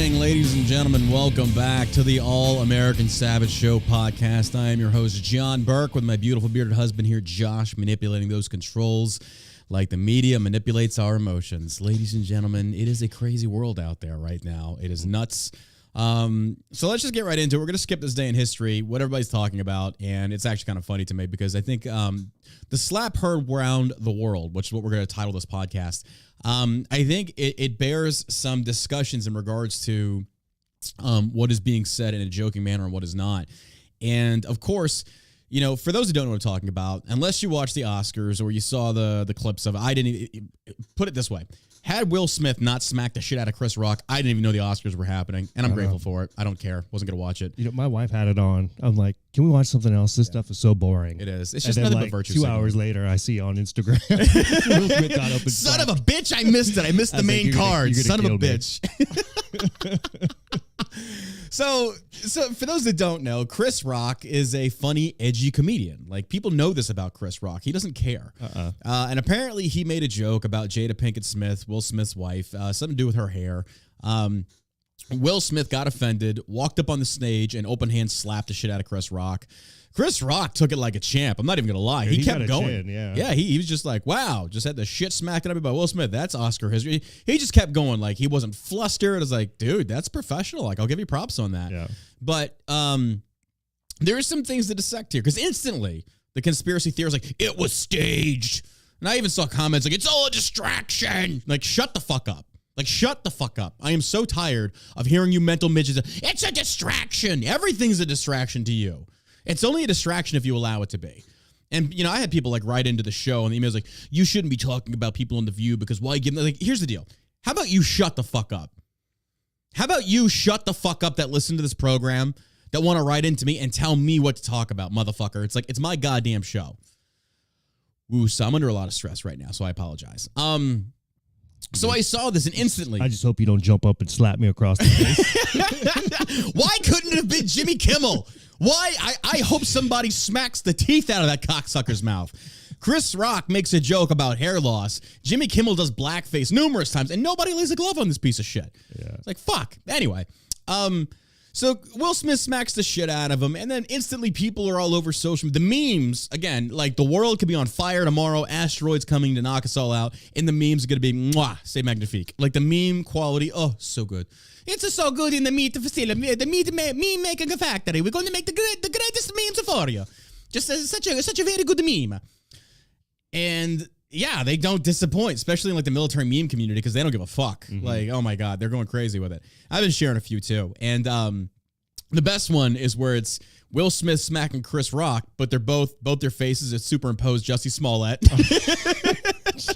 morning, ladies and gentlemen. Welcome back to the All-American Savage Show podcast. I am your host, John Burke, with my beautiful bearded husband here, Josh, manipulating those controls like the media manipulates our emotions. Ladies and gentlemen, it is a crazy world out there right now. It is nuts. So let's just get right into it. We're going to skip this day in history, what everybody's talking about, and it's actually kind of funny to me because I think the slap heard around the world, which is what we're going to title this podcast. I think it bears some discussions in regards to what is being said in a joking manner and what is not. And, of course, you know, for those who don't know what I'm talking about, unless you watched the Oscars or you saw the clips of it, I didn't even, put it this way. Had Will Smith not smacked the shit out of Chris Rock, I didn't even know the Oscars were happening, and I'm grateful for it. I don't care. Wasn't going to watch it. You know, my wife had it on. I'm like, can we watch something else? This stuff is so boring. It is. It's just nothing but virtue. 2 hours later, I see on Instagram. Will Smith got up and Son of a bitch, I missed it. I missed the main card. Son of a bitch. So for those that don't know, Chris Rock is a funny, edgy comedian. Like, people know this about Chris Rock. He doesn't care. And apparently he made a joke about Jada Pinkett Smith, Will Smith's wife, something to do with her hair. Will Smith got offended, walked up on the stage, and open hand slapped the shit out of Chris Rock. Chris Rock took it like a champ. I'm not even going to lie. He kept going. Chin, he was just like, wow, just had the shit smacked out of me by Will Smith. That's Oscar history. He just kept going. Like, he wasn't flustered. I was like, dude, that's professional. Like, I'll give you props on that. Yeah. But there are some things that dissect here, because instantly the conspiracy theories like, it was staged. And I even saw comments like, it's all a distraction. Like, shut the fuck up. Like, shut the fuck up. I am so tired of hearing you mental midgets. It's a distraction. Everything's a distraction to you. It's only a distraction if you allow it to be. And, you know, I had people, like, write into the show, and the emails like, you shouldn't be talking about people on The View because why give them... Like, here's the deal. How about you shut the fuck up? How about you shut the fuck up that listen to this program, that want to write into me and tell me what to talk about, motherfucker? It's like, it's my goddamn show. Ooh, so I'm under a lot of stress right now, so I apologize. So I saw this and instantly... I just hope you don't jump up and slap me across the face. Why couldn't it have been Jimmy Kimmel? Why? I hope somebody smacks the teeth out of that cocksucker's mouth. Chris Rock makes a joke about hair loss. Jimmy Kimmel does blackface numerous times, and nobody lays a glove on this piece of shit. Yeah. It's like, fuck. Anyway, so Will Smith smacks the shit out of him, and then instantly people are all over social media. The memes, again, like the world could be on fire tomorrow, asteroids coming to knock us all out, and the memes are going to be, mwah, c'est magnifique. Like the meme quality, oh, so good. It's so good in the meat facility, the meat making factory. We're going to make the greatest memes for you. Just such a very good meme. And yeah, they don't disappoint, especially in like the military meme community, because they don't give a fuck. Mm-hmm. Like, oh my God, they're going crazy with it. I've been sharing a few too. And the best one is where it's Will Smith smacking Chris Rock, but they're both their faces are superimposed Jussie Smollett. It's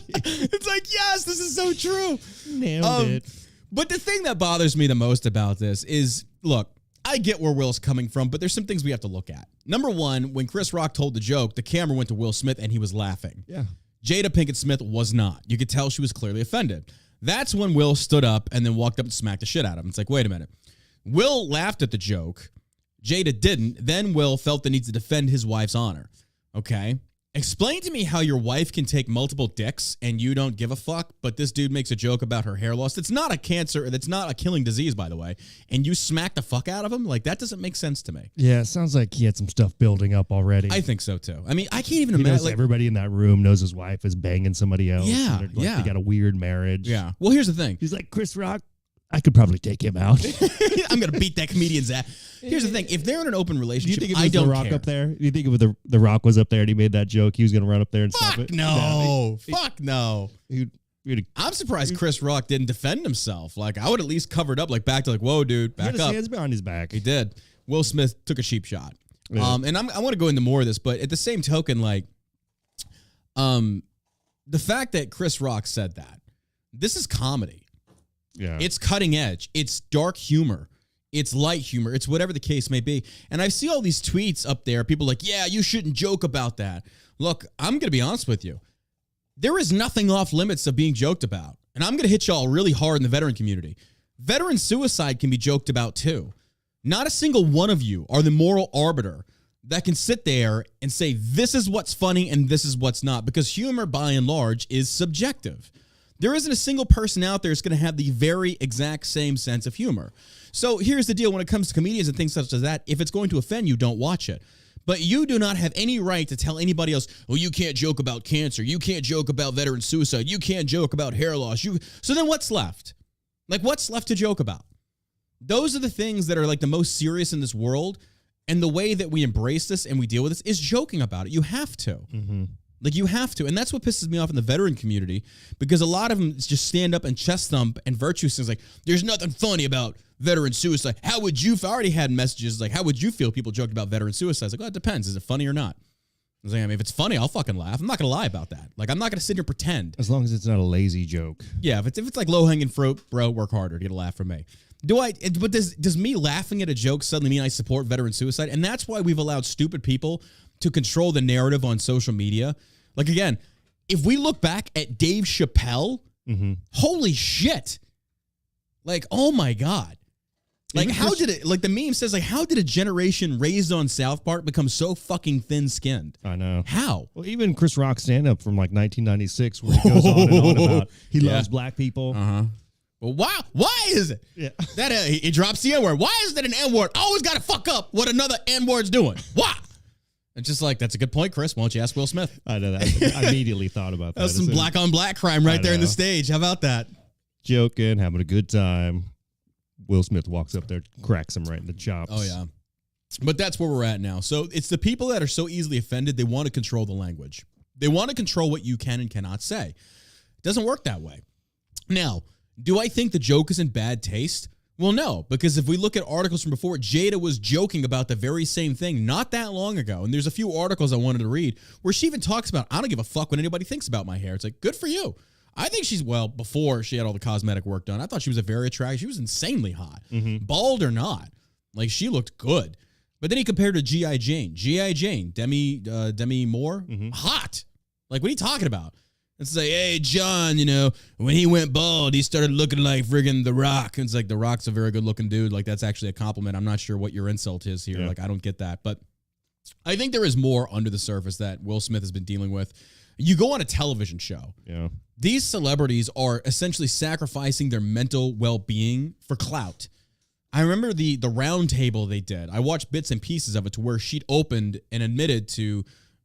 like, yes, this is so true. Nailed it. But the thing that bothers me the most about this is, look, I get where Will's coming from, but there's some things we have to look at. Number one, when Chris Rock told the joke, the camera went to Will Smith and he was laughing. Yeah. Jada Pinkett Smith was not. You could tell she was clearly offended. That's when Will stood up and then walked up and smacked the shit out of him. It's like, wait a minute. Will laughed at the joke. Jada didn't. Then Will felt the need to defend his wife's honor. Okay? Explain to me how your wife can take multiple dicks and you don't give a fuck, but this dude makes a joke about her hair loss. It's not a cancer. That's not a killing disease, by the way. And you smack the fuck out of him? Like, that doesn't make sense to me. Yeah, it sounds like he had some stuff building up already. I think so, too. I mean, I can't even imagine. Like, everybody in that room knows his wife is banging somebody else. Yeah, They got a weird marriage. Yeah. Well, here's the thing. He's like, Chris Rock, I could probably take him out. I'm going to beat that comedian's ass. Here's the thing. If they're in an open relationship, do you think if it was The Rock care. up there? Do you think if the Rock was up there and he made that joke, he was going to run up there and stop it? No. Fuck no. I'm surprised Chris Rock didn't defend himself. Like, I would at least covered up, like, back to, like, whoa, dude, back up. He had his hands behind his back. He did. Will Smith took a cheap shot. Yeah. And I want to go into more of this, but at the same token, like, the fact that Chris Rock said that, this is comedy. Yeah. It's cutting edge. It's dark humor. It's light humor. It's whatever the case may be. And I see all these tweets up there. People like, yeah, you shouldn't joke about that. Look, I'm going to be honest with you. There is nothing off limits of being joked about. And I'm going to hit y'all really hard in the veteran community. Veteran suicide can be joked about too. Not a single one of you are the moral arbiter that can sit there and say, this is what's funny and this is what's not. Because humor, by and large, is subjective. There isn't a single person out there that's going to have the very exact same sense of humor. So here's the deal when it comes to comedians and things such as that. If it's going to offend you, don't watch it. But you do not have any right to tell anybody else, oh, you can't joke about cancer. You can't joke about veteran suicide. You can't joke about hair loss. So then what's left? Like, what's left to joke about? Those are the things that are like the most serious in this world. And the way that we embrace this and we deal with this is joking about it. You have to. Mm-hmm. Like, you have to. And that's what pisses me off in the veteran community, because a lot of them just stand up and chest thump and virtue things like, there's nothing funny about veteran suicide. How would you, if I already had messages like, how would you feel people joked about veteran suicide? It's like, well, it depends. Is it funny or not? I was like, I mean, if it's funny, I'll fucking laugh. I'm not going to lie about that. Like, I'm not going to sit here and pretend. As long as it's not a lazy joke. Yeah, if it's like low-hanging fruit, bro, work harder to get a laugh from me. But does me laughing at a joke suddenly mean I support veteran suicide? And that's why we've allowed stupid people to control the narrative on social media. Like, again, if we look back at Dave Chappelle, holy shit. Like, oh my God. Like, how did it, like the meme says, like, how did a generation raised on South Park become so fucking thin-skinned? I know. How? Well, even Chris Rock's stand-up from like 1996 where he goes on and on about he loves black people. Uh-huh. Well, why is it that he drops the N-word? Why is that an N-word always got to fuck up what another N-word's doing? Why? It's just like, that's a good point, Chris. Why don't you ask Will Smith? I know that. I immediately thought about that. That's some black-on-black crime right there in the stage. How about that? Joking, having a good time. Will Smith walks up there, cracks him right in the chops. Oh, yeah. But that's where we're at now. So it's the people that are so easily offended, they want to control the language. They want to control what you can and cannot say. It doesn't work that way. Now, do I think the joke is in bad taste? Well, no, because if we look at articles from before, Jada was joking about the very same thing not that long ago. And there's a few articles I wanted to read where she even talks about, I don't give a fuck what anybody thinks about my hair. It's like, good for you. I think she's, well, before she had all the cosmetic work done, I thought she was a very attractive. She was insanely hot. Bald or not. Like, she looked good. But then he compared her to G.I. Jane. G.I. Jane, Demi Moore, hot. Like, what are you talking about? It's like, hey, John, you know, when he went bald, he started looking like friggin' The Rock. And it's like, The Rock's a very good-looking dude. Like, that's actually a compliment. I'm not sure what your insult is here. Yeah. Like, I don't get that. But I think there is more under the surface that Will Smith has been dealing with. You go on a television show. Yeah. These celebrities are essentially sacrificing their mental well-being for clout. I remember the round table they did. I watched bits and pieces of it to where she'd opened and admitted to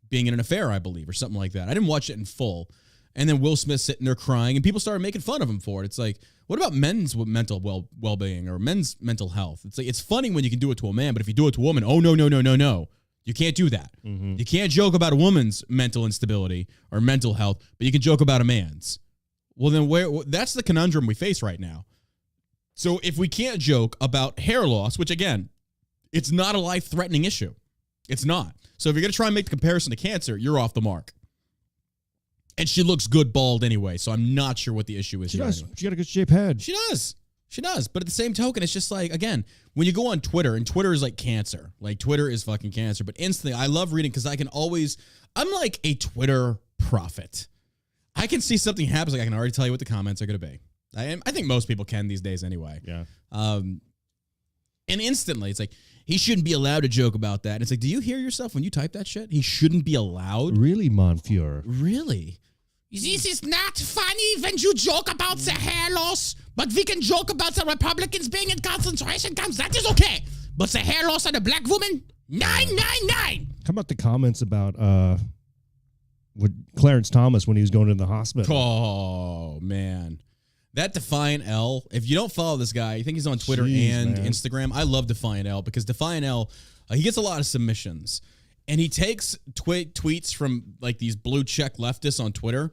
being in an affair, I believe, or something like that. I didn't watch it in full. And then Will Smith sitting there crying, and people started making fun of him for it. It's like, what about men's mental well-being or men's mental health? It's like, it's funny when you can do it to a man, but if you do it to a woman, oh, no. You can't do that. You can't joke about a woman's mental instability or mental health, but you can joke about a man's. Well, then that's the conundrum we face right now. So if we can't joke about hair loss, which, again, it's not a life-threatening issue. It's not. So if you're going to try and make the comparison to cancer, you're off the mark. And she looks good bald anyway, so I'm not sure what the issue is. She here does. anyway. She got a good shaped head. She does. She does. But at the same token, it's just like, again, when you go on Twitter, and Twitter is like cancer. Like, Twitter is fucking cancer. But instantly, I love reading because I'm like a Twitter prophet. I can see something happens, like I can already tell you what the comments are going to be. I think most people can these days anyway. Yeah. And instantly, it's like, he shouldn't be allowed to joke about that. And it's like, do you hear yourself when you type that shit? He shouldn't be allowed? Really, Monfieur? Really? This is not funny when you joke about the hair loss, but we can joke about the Republicans being in concentration camps. That is okay. But the hair loss of the black woman? 999. How about the comments about with Clarence Thomas when he was going to the hospital? Oh, man. That Defiant L, if you don't follow this guy, you think he's on Twitter and Instagram. I love Defiant L because Defiant L, he gets a lot of submissions. And he takes tweets from like these blue check leftists on Twitter,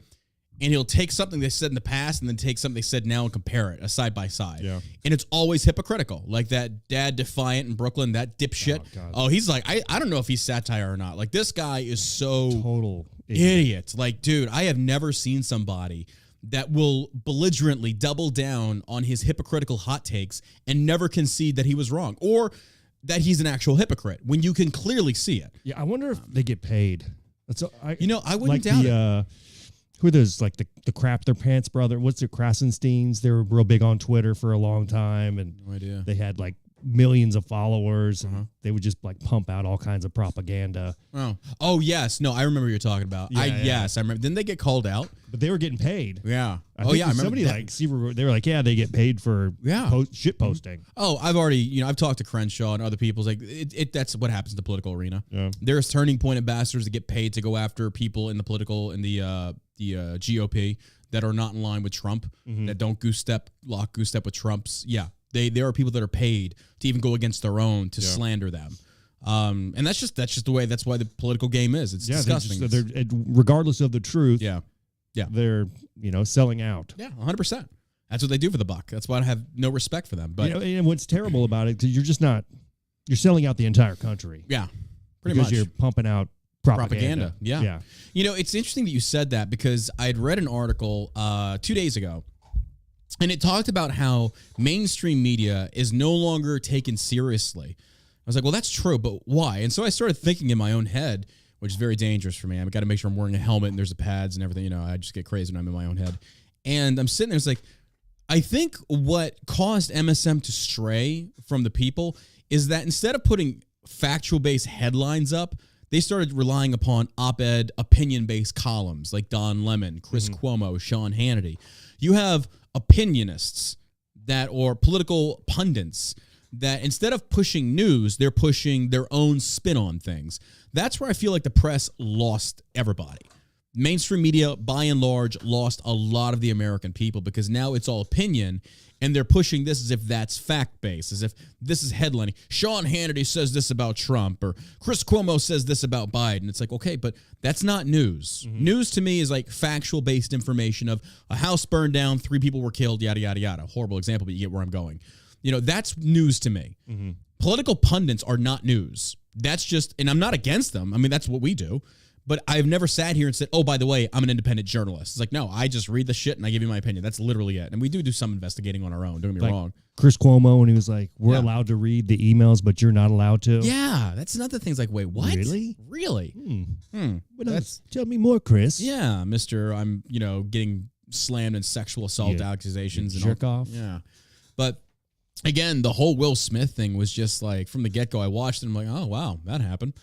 and he'll take something they said in the past and then take something they said now and compare it side by side. Yeah. And it's always hypocritical. Like that dad Defiant in Brooklyn, that dipshit. Oh, he's like, I don't know if he's satire or not. Like, this guy is so total idiot. Like, dude, I have never seen somebody that will belligerently double down on his hypocritical hot takes and never concede that he was wrong or that he's an actual hypocrite when you can clearly see it. Yeah, I wonder if they get paid. I wouldn't doubt it. Who are those, like the Crap Their Pants brother? What's their Krasensteins? They were real big on Twitter for a long time, and no idea. They had like millions of followers. And they would just like pump out all kinds of propaganda. Oh yes. No, I remember what you're talking about. Yes, I remember. Didn't they get called out? But they were getting paid. Yeah. I remember somebody they were like, yeah, they get paid for shit posting. Oh, I've already, I've talked to Crenshaw and other people. Like that's what happens in the political arena. Yeah. There's turning point ambassadors that get paid to go after people in the GOP that are not in line with Trump, that don't lock goose step with Trump's. Yeah. There are people that are paid to even go against their own to slander them. And that's just the way. That's why the political game is. It's disgusting. They're regardless of the truth. Yeah. They're selling out. Yeah, 100%. That's what they do for the buck. That's why I have no respect for them. But and what's terrible about it, because you're selling out the entire country. Yeah, pretty much. Because you're pumping out propaganda. Yeah. It's interesting that you said that because I'd read an article 2 days ago. And it talked about how mainstream media is no longer taken seriously. I was like, well, that's true, but why? And so I started thinking in my own head, which is very dangerous for me. I've got to make sure I'm wearing a helmet and there's the pads and everything. I just get crazy when I'm in my own head. And I'm sitting there, it's like, I think what caused MSM to stray from the people is that instead of putting factual-based headlines up, they started relying upon op-ed, opinion-based columns like Don Lemon, Chris Cuomo, Sean Hannity. You have opinionists or political pundits that instead of pushing news, they're pushing their own spin on things. That's where I feel like the press lost everybody. Mainstream media, by and large, lost a lot of the American people because now it's all opinion, and they're pushing this as if that's fact-based, as if this is headlining. Sean Hannity says this about Trump, or Chris Cuomo says this about Biden. It's like, okay, but that's not news. News to me is like factual-based information of a house burned down, 3 people were killed, yada, yada, yada. Horrible example, but you get where I'm going. That's news to me. Political pundits are not news. That's just, and I'm not against them. I mean, that's what we do. But I've never sat here and said, oh, by the way, I'm an independent journalist. It's like, no, I just read the shit and I give you my opinion. That's literally it. And we do some investigating on our own. Don't get me wrong. Chris Cuomo, when he was like, we're allowed to read the emails, but you're not allowed to. Yeah, that's another thing. It's like, wait, what? Really? Tell me more, Chris. Yeah, Mr. I'm, getting slammed in sexual assault accusations. And jerk off. Yeah. But again, the whole Will Smith thing was just like, from the get-go, I watched it and I'm like, oh, wow, that happened.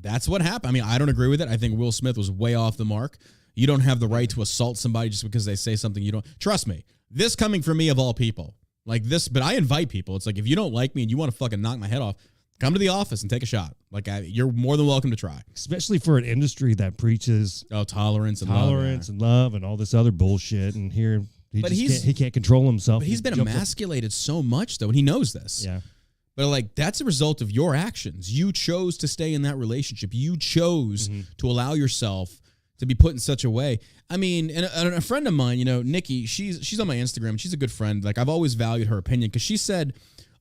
That's what happened. I mean, I don't agree with it. I think Will Smith was way off the mark. You don't have the right to assault somebody just because they say something you don't. Trust me, this coming from me of all people. Like this, but I invite people. It's like, if you don't like me and you want to fucking knock my head off, come to the office and take a shot. Like, you're more than welcome to try. Especially for an industry that preaches tolerance and love and all this other bullshit. And here, he can't control himself. But he's been emasculated so much, though, and he knows this. Yeah. But like, that's a result of your actions. You chose to stay in that relationship. You chose to allow yourself to be put in such a way. I mean, and a friend of mine, Nikki, she's on my Instagram. She's a good friend. Like, I've always valued her opinion because she said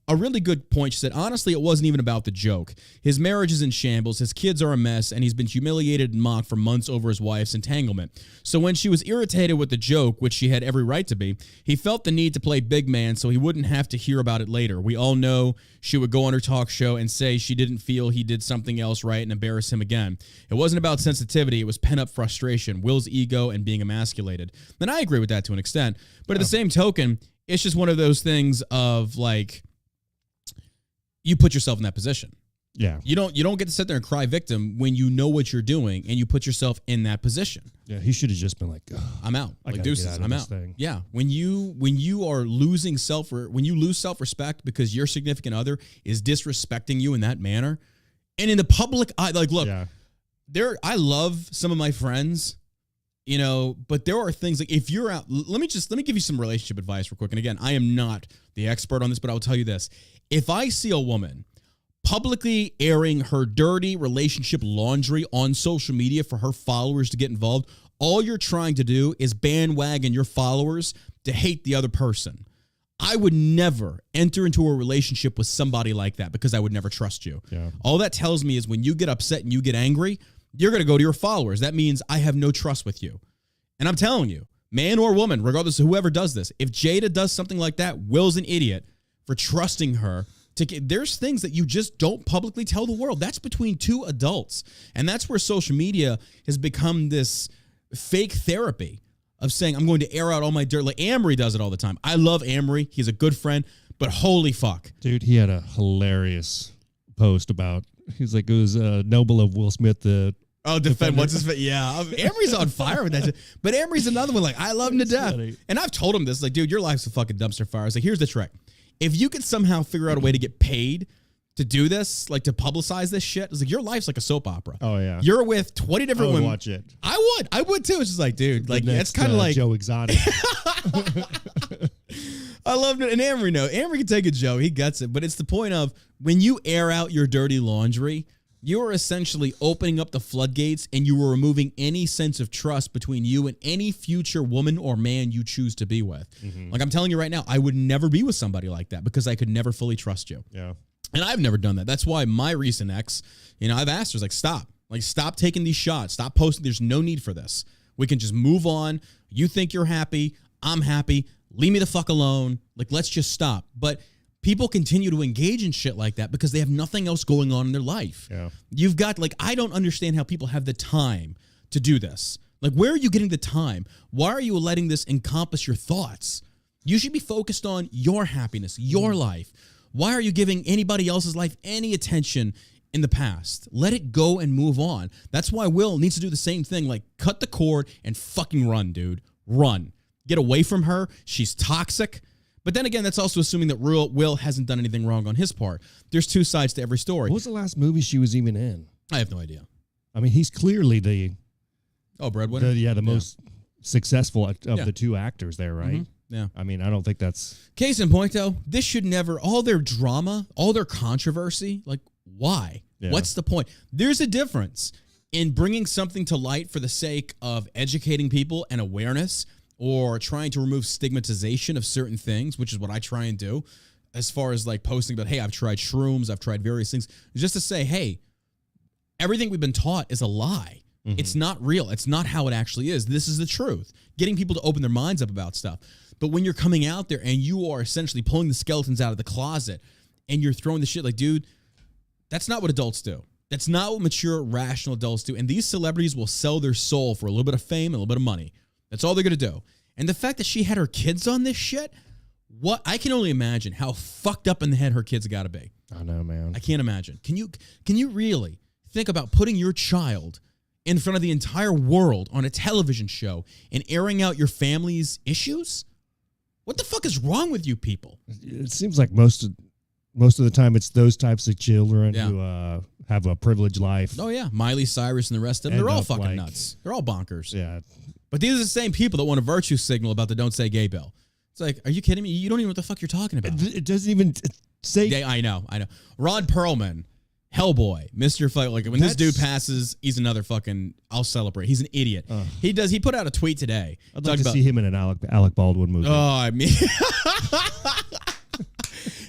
a really good point. She said, honestly, it wasn't even about the joke. His marriage is in shambles. His kids are a mess, and he's been humiliated and mocked for months over his wife's entanglement. So when she was irritated with the joke, which she had every right to be, he felt the need to play big man so he wouldn't have to hear about it later. We all know she would go on her talk show and say she didn't feel he did something else right and embarrass him again. It wasn't about sensitivity. It was pent-up frustration, Will's ego, and being emasculated. And I agree with that to an extent. But at the same token, it's just one of those things of like, you put yourself in that position. Yeah. You don't get to sit there and cry victim when you know what you're doing and you put yourself in that position. Yeah, he should have just been like, I'm out. Like, deuces, I'm out. Yeah. When you are losing when you lose self-respect because your significant other is disrespecting you in that manner, and in the public eye, like, look, I love some of my friends, but there are things like, if you're out, let me give you some relationship advice real quick. And again, I am not the expert on this, but I will tell you this. If I see a woman publicly airing her dirty relationship laundry on social media for her followers to get involved, all you're trying to do is bandwagon your followers to hate the other person. I would never enter into a relationship with somebody like that because I would never trust you. Yeah. All that tells me is when you get upset and you get angry, you're going to go to your followers. That means I have no trust with you. And I'm telling you, man or woman, regardless of whoever does this, if Jada does something like that, Will's an idiot for trusting her. There's things that you just don't publicly tell the world. That's between two adults. And that's where social media has become this fake therapy of saying, I'm going to air out all my dirt. Like Amory does it all the time. I love Amory. He's a good friend. But holy fuck. Dude, he had a hilarious post about, he's like, it was noble of Will Smith, the Defend what's his face? Yeah, Emery's on fire with that shit. But Emery's another one. Like, I love him to death. Funny. And I've told him this. Like, dude, your life's a fucking dumpster fire. I was like, here's the trick. If you could somehow figure out a way to get paid to do this, like to publicize this shit, it's like your life's like a soap opera. Oh yeah, you're with 20 different women. Watch it. I would too. It's just like, dude, like next, it's kind of like Joe Exotic. I love it. And Amory, no, Amory can take a Joe. He gets it. But it's the point of when you air out your dirty laundry, you are essentially opening up the floodgates and you are removing any sense of trust between you and any future woman or man you choose to be with. Mm-hmm. Like I'm telling you right now, I would never be with somebody like that because I could never fully trust you. Yeah. And I've never done that. That's why my recent ex, I've asked her, like, stop taking these shots. Stop posting. There's no need for this. We can just move on. You think you're happy. I'm happy. Leave me the fuck alone. Like, let's just stop. But people continue to engage in shit like that because they have nothing else going on in their life. Yeah. You've got, like, I don't understand how people have the time to do this. Like, where are you getting the time? Why are you letting this encompass your thoughts? You should be focused on your happiness, your life. Why are you giving anybody else's life any attention in the past? Let it go and move on. That's why Will needs to do the same thing. Like, cut the cord and fucking run, dude. Run. Get away from her. She's toxic. But then again, that's also assuming that Will hasn't done anything wrong on his part. There's two sides to every story. What was the last movie she was even in? I have no idea. I mean, he's clearly the breadwinner? The most successful of the two actors there, right? Mm-hmm. Yeah. I mean, I don't think that's... Case in point, though, this should never... All their drama, all their controversy, like, why? Yeah. What's the point? There's a difference in bringing something to light for the sake of educating people and awareness or trying to remove stigmatization of certain things, which is what I try and do, as far as, like, posting about, hey, I've tried shrooms, I've tried various things, just to say, hey, everything we've been taught is a lie. Mm-hmm. It's not real. It's not how it actually is. This is the truth. Getting people to open their minds up about stuff. But when you're coming out there and you are essentially pulling the skeletons out of the closet and you're throwing the shit like, dude, that's not what adults do. That's not what mature, rational adults do. And these celebrities will sell their soul for a little bit of fame and a little bit of money. That's all they're going to do. And the fact that she had her kids on this shit, I can only imagine how fucked up in the head her kids got to be. I know, man. I can't imagine. Can you really think about putting your child in front of the entire world on a television show and airing out your family's issues? What the fuck is wrong with you people? It seems like most of the time it's those types of children who have a privileged life. Oh, yeah. Miley Cyrus and the rest of them, they're all fucking nuts. They're all bonkers. Yeah. But these are the same people that want a virtue signal about the Don't Say Gay bill. It's like, are you kidding me? You don't even know what the fuck you're talking about. It doesn't even say... Yeah, I know. Ron Perlman, Hellboy, Mr. Fuck, like when this dude passes, he's another fucking, I'll celebrate. He's an idiot. He put out a tweet today. I'd like to see him in an Alec Baldwin movie. Oh, I mean...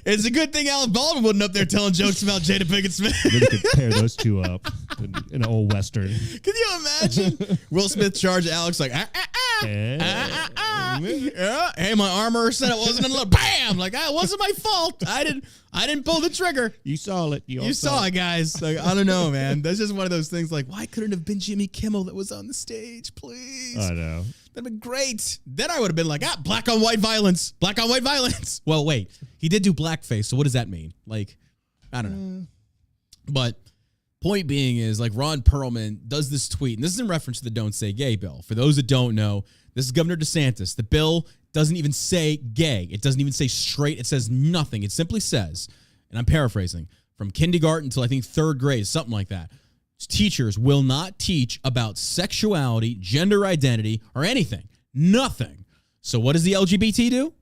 It's a good thing Alec Baldwin wasn't up there telling jokes about Jada Pinkett Smith. Maybe could pair those two up in an old Western. Can you imagine? Will Smith charged Alex like, hey, my armor said it wasn't in love. Bam! Like, it wasn't my fault. I didn't pull the trigger. You saw it. You saw it, guys. Like, I don't know, man. That's just one of those things like, why couldn't it have been Jimmy Kimmel that was on the stage, please? I know. That'd been great. Then I would have been like, black on white violence. Black on white violence. Well, wait. He did do blackface, so what does that mean? Like, I don't know. But point being is, like, Ron Perlman does this tweet, and this is in reference to the Don't Say Gay bill. For those that don't know, this is Governor DeSantis. The bill doesn't even say gay. It doesn't even say straight. It says nothing. It simply says, and I'm paraphrasing, from kindergarten until I think third grade, something like that. Teachers will not teach about sexuality, gender identity, or anything. Nothing. So what does the LGBT do?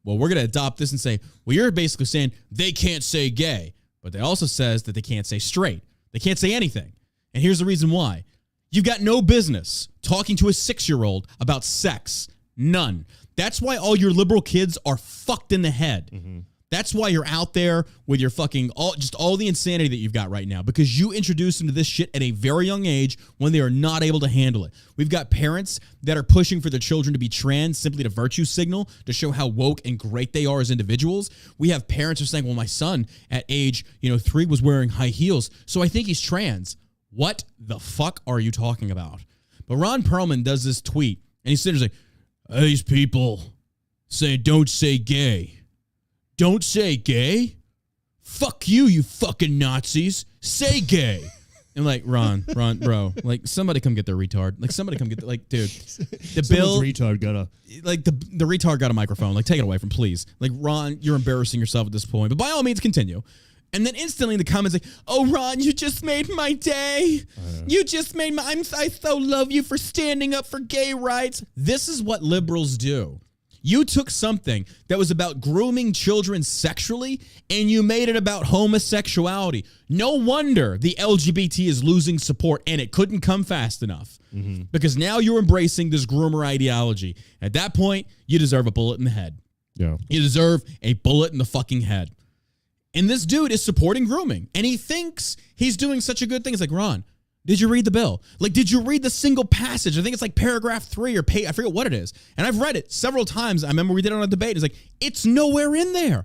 Well, we're going to adopt this and say, well, you're basically saying they can't say gay, but they also says that they can't say straight. They can't say anything. And here's the reason why. You've got no business talking to a 6-year-old about sex. None. That's why all your liberal kids are fucked in the head. Mm-hmm. That's why you're out there with your fucking all the insanity that you've got right now, because you introduced them to this shit at a very young age when they are not able to handle it. We've got parents that are pushing for their children to be trans simply to virtue signal, to show how woke and great they are as individuals. We have parents who are saying, well, my son at age 3 was wearing high heels, so I think he's trans. What the fuck are you talking about? But Ron Perlman does this tweet, and he's sitting there like, these people say don't say gay. Don't say gay. Fuck you, you fucking Nazis. Say gay. And like, Ron, bro, like somebody come get their retard. Like somebody come get like, dude, the bill retard got a like the retard got a microphone. Like take it away from, please. Like Ron, you're embarrassing yourself at this point. But by all means, continue. And then instantly in the comments like, oh Ron, you just made my day. You just made my. I so love you for standing up for gay rights. This is what liberals do. You took something that was about grooming children sexually and you made it about homosexuality. No wonder the LGBT is losing support, and it couldn't come fast enough because now you're embracing this groomer ideology. At that point, you deserve a bullet in the head. Yeah. You deserve a bullet in the fucking head. And this dude is supporting grooming, and he thinks he's doing such a good thing. It's like, Ron, did you read the bill? Like, did you read the single passage? I think it's like paragraph 3 or I forget what it is. And I've read it several times. I remember we did it on a debate. It's like, it's nowhere in there.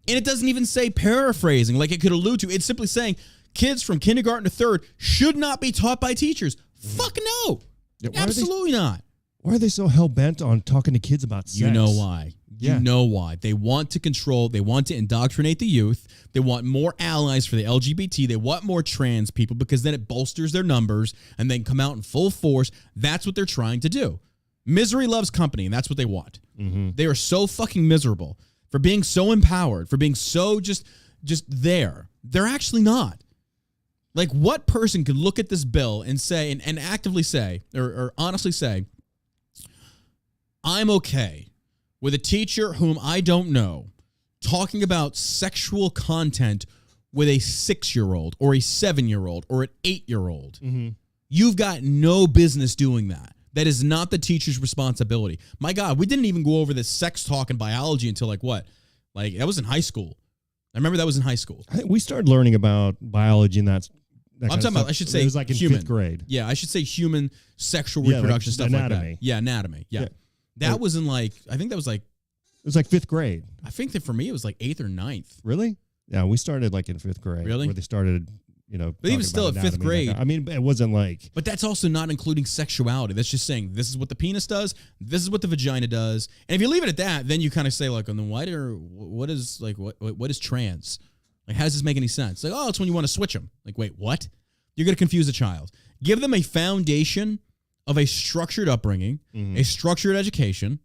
And it doesn't even say paraphrasing like it could allude to. It's simply saying kids from kindergarten to 3rd should not be taught by teachers. Fuck no. Yeah, Absolutely not. Why are they so hell-bent on talking to kids about sex? You know why. Yeah. You know why. They want to control. They want to indoctrinate the youth. They want more allies for the LGBT. They want more trans people because then it bolsters their numbers and then come out in full force. That's what they're trying to do. Misery loves company, and that's what they want. They are so fucking miserable for being so empowered, for being so just there. They're actually not. Like, what person could look at this bill and say, and actively say, or honestly say, I'm okay with a teacher whom I don't know talking about sexual content with a 6-year-old or a 7-year-old or an 8-year-old. You've got no business doing that. That is not the teacher's responsibility. My God, we didn't even go over this sex talk in biology until like what? Like that was in high school. I remember that was in high school. I think we started learning about biology and that I'm talking about, I should say, it was like in human. 5th grade. Yeah, I should say human sexual reproduction, like stuff anatomy. like that. Yeah, anatomy. Yeah. That was in like, I think that was like, it was like 5th grade. I think that for me it was like 8th or 9th. Really? Yeah, we started like in 5th grade. Really? Where they started, But even still at 5th grade. I mean, it wasn't like. But that's also not including sexuality. That's just saying this is what the penis does. This is what the vagina does. And if you leave it at that, then you kind of say like, and then what is trans? Like, how does this make any sense? Like, oh, it's when you want to switch them. Like, wait, what? You're going to confuse a child. Give them a foundation of a structured upbringing, a structured education.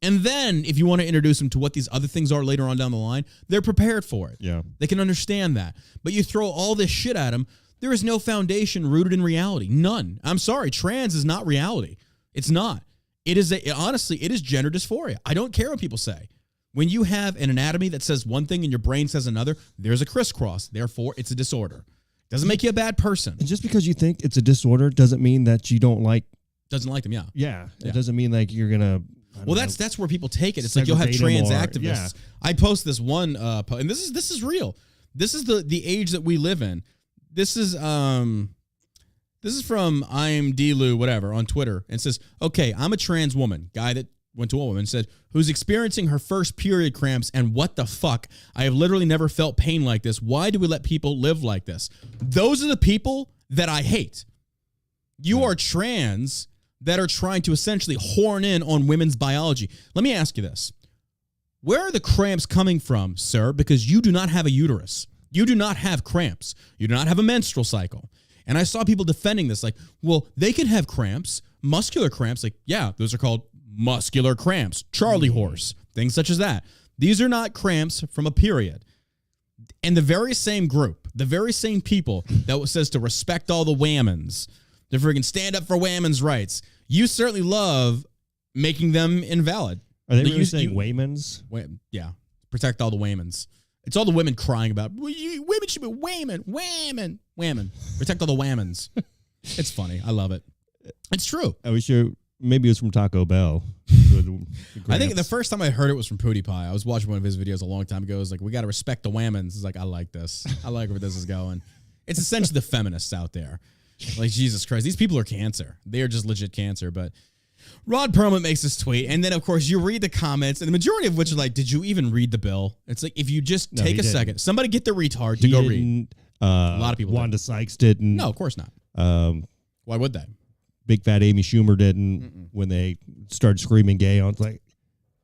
And then if you want to introduce them to what these other things are later on down the line, they're prepared for it. Yeah. They can understand that. But you throw all this shit at them, there is no foundation rooted in reality. None. I'm sorry. Trans is not reality. It's not. Honestly, it is gender dysphoria. I don't care what people say. When you have an anatomy that says one thing and your brain says another, there's a crisscross. Therefore, it's a disorder. Doesn't make you a bad person. And just because you think it's a disorder doesn't mean that you don't like. Doesn't like them, yeah. Yeah. It doesn't mean like you're going to. Well, that's where people take it. It's like you'll have trans activists. Yeah. I post this one, and this is real. This is the age that we live in. This is from I'm Delu whatever on Twitter, and says, okay, I'm a trans woman, guy that went to a woman, said, who's experiencing her first period cramps, and what the fuck? I have literally never felt pain like this. Why do we let people live like this? Those are the people that I hate. You are trans that are trying to essentially horn in on women's biology. Let me ask you this. Where are the cramps coming from, sir? Because you do not have a uterus. You do not have cramps. You do not have a menstrual cycle. And I saw people defending this like, well, they can have cramps, muscular cramps. Like, yeah, those are called muscular cramps, Charlie horse, things such as that. These are not cramps from a period. And the very same group, the very same people that says to respect all the whammons, to friggin' stand up for women's rights. You certainly love making them invalid. Are they really saying Waymans? Yeah. Protect all the Waymans. It's all the women crying about, women should be whammon. Protect all the whammons. It's funny. I love it. It's true. I wish maybe it was from Taco Bell. I think the first time I heard it was from PewDiePie. I was watching one of his videos a long time ago. It was like, we got to respect the whammons. It's like, I like this. I like where this is going. It's essentially the feminists out there. Like, Jesus Christ, these people are cancer. They are just legit cancer. But Rod Perlman makes this tweet, and then, of course, you read the comments, and the majority of which are like, did you even read the bill? It's like, if you just take a second, somebody get the retard to go read. A lot of people Wanda Sykes didn't. No, of course not. Why would they? Big fat Amy Schumer didn't when they started screaming gay. I was like,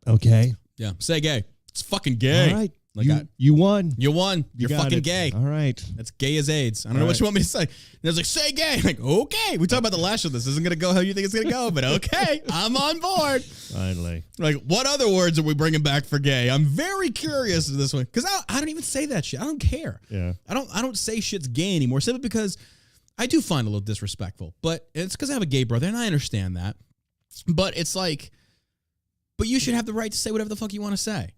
okay. Yeah, say gay. It's fucking gay. All right. Like you won. You won. You're fucking gay. All right. That's gay as AIDS. I don't know what you want me to say. And I was like, say gay. I'm like, okay. We talked about the last show. This isn't going to go how you think it's going to go, but okay. I'm on board. Finally. Like, what other words are we bringing back for gay? I'm very curious to this one. Because I don't even say that shit. I don't care. Yeah. I don't say shit's gay anymore simply because I do find it a little disrespectful. But it's because I have a gay brother, and I understand that. But it's like, but you should have the right to say whatever the fuck you want to say.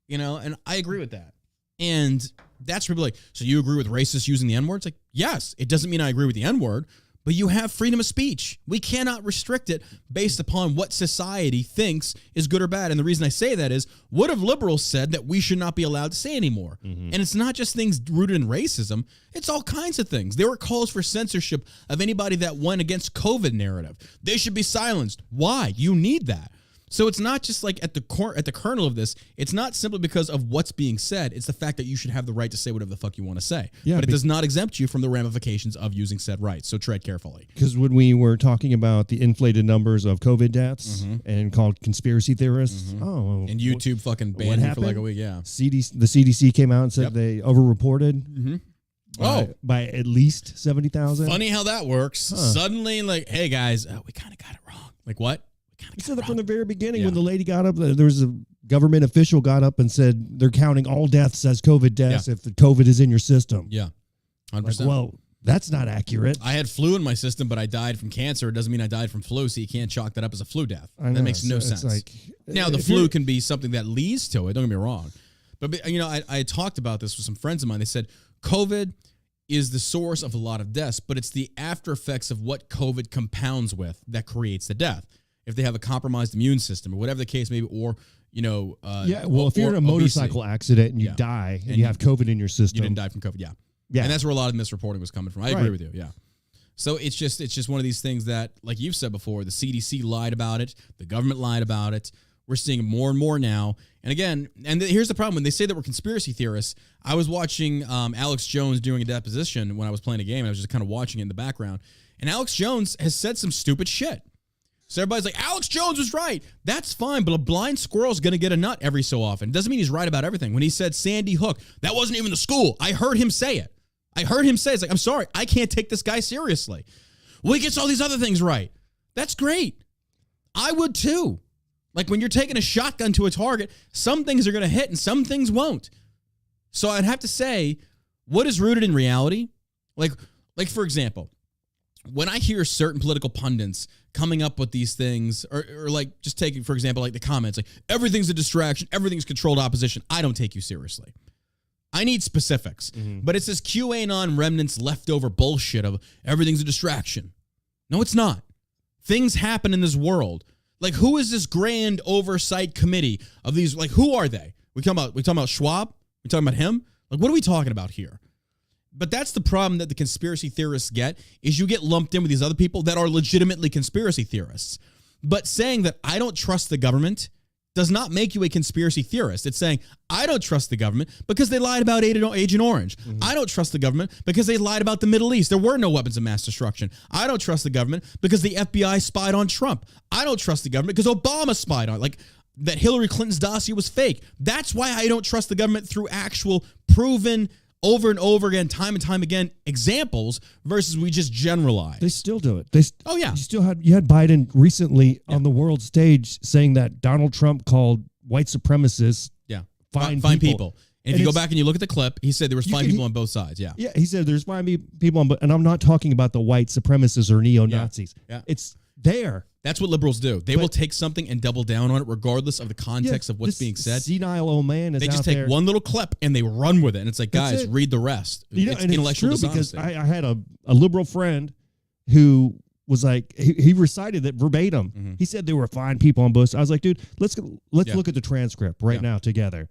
You know, and I agree with that. And that's really like, so you agree with racists using the N-word? It's like, yes, it doesn't mean I agree with the N-word, but you have freedom of speech. We cannot restrict it based upon what society thinks is good or bad. And the reason I say that is, what have liberals said that we should not be allowed to say anymore? Mm-hmm. And it's not just things rooted in racism. It's all kinds of things. There were calls for censorship of anybody that went against COVID narrative. They should be silenced. Why? You need that. So it's not just like at the kernel of this, it's not simply because of what's being said. It's the fact that you should have the right to say whatever the fuck you want to say. Yeah, but it does not exempt you from the ramifications of using said rights. So tread carefully. Because when we were talking about the inflated numbers of COVID deaths and called conspiracy theorists, and YouTube fucking banned me for like a week, yeah. The CDC came out and said they overreported. By at least 70,000. Funny how that works. Suddenly, like, hey guys, we kind of got it wrong. Like what? You said that from the very beginning when the lady got up. There was a government official got up and said they're counting all deaths as COVID deaths if the COVID is in your system. Yeah, 100%. Like, well, that's not accurate. I had flu in my system, but I died from cancer. It doesn't mean I died from flu, so you can't chalk that up as a flu death. That makes no sense. Like, now, the flu can be something that leads to it. Don't get me wrong. But you know, I talked about this with some friends of mine. They said COVID is the source of a lot of deaths, but it's the after effects of what COVID compounds with that creates the death. If they have a compromised immune system or whatever the case may be, or, you know. If you're in a motorcycle accident and you die and you have COVID in your system. You didn't die from COVID, yeah. And that's where a lot of misreporting was coming from. I agree with you, yeah. So it's just one of these things that, like you've said before, the CDC lied about it. The government lied about it. We're seeing more and more now. And again, here's the problem. When they say that we're conspiracy theorists, I was watching Alex Jones doing a deposition when I was playing a game. I was just kind of watching it in the background. And Alex Jones has said some stupid shit. So everybody's like, Alex Jones was right. That's fine, but a blind squirrel's going to get a nut every so often. Doesn't mean he's right about everything. When he said Sandy Hook, that wasn't even the school. I heard him say it. It's like, I'm sorry, I can't take this guy seriously. Well, he gets all these other things right. That's great. I would too. Like when you're taking a shotgun to a target, some things are going to hit and some things won't. So I'd have to say, what is rooted in reality? Like for example, when I hear certain political pundits coming up with these things, or like just taking, for example, like the comments, like everything's a distraction, everything's controlled opposition, I don't take you seriously. I need specifics. But it's this QAnon remnants leftover bullshit of everything's a distraction. No, it's not. Things happen in this world. Like, who is this grand oversight committee of these? Like, who are they? We talking about Schwab? We talking about him? Like, what are we talking about here? But that's the problem that the conspiracy theorists get, is you get lumped in with these other people that are legitimately conspiracy theorists. But saying that I don't trust the government does not make you a conspiracy theorist. It's saying, I don't trust the government because they lied about Agent Orange. I don't trust the government because they lied about the Middle East. There were no weapons of mass destruction. I don't trust the government because the FBI spied on Trump. I don't trust the government because Obama spied on, like, that Hillary Clinton's dossier was fake. That's why I don't trust the government through actual proven over and over again, time and time again, examples versus we just generalize. They still do it. You had Biden recently on the world stage saying that Donald Trump called white supremacists fine people. And if you go back and you look at the clip, he said there was fine people on both sides. Yeah. Yeah, he said there's fine people on both, and I'm not talking about the white supremacists or neo-Nazis. Yeah. It's there. That's what liberals do. They will take something and double down on it regardless of the context of what's being said. Senile old man is They just take one little clip and they run with it. And it's like, guys, read the rest. It's intellectual dishonesty. Because I had a liberal friend who was like, he recited that verbatim. He said there were fine people on both sides. I was like, dude, let's look at the transcript right now together.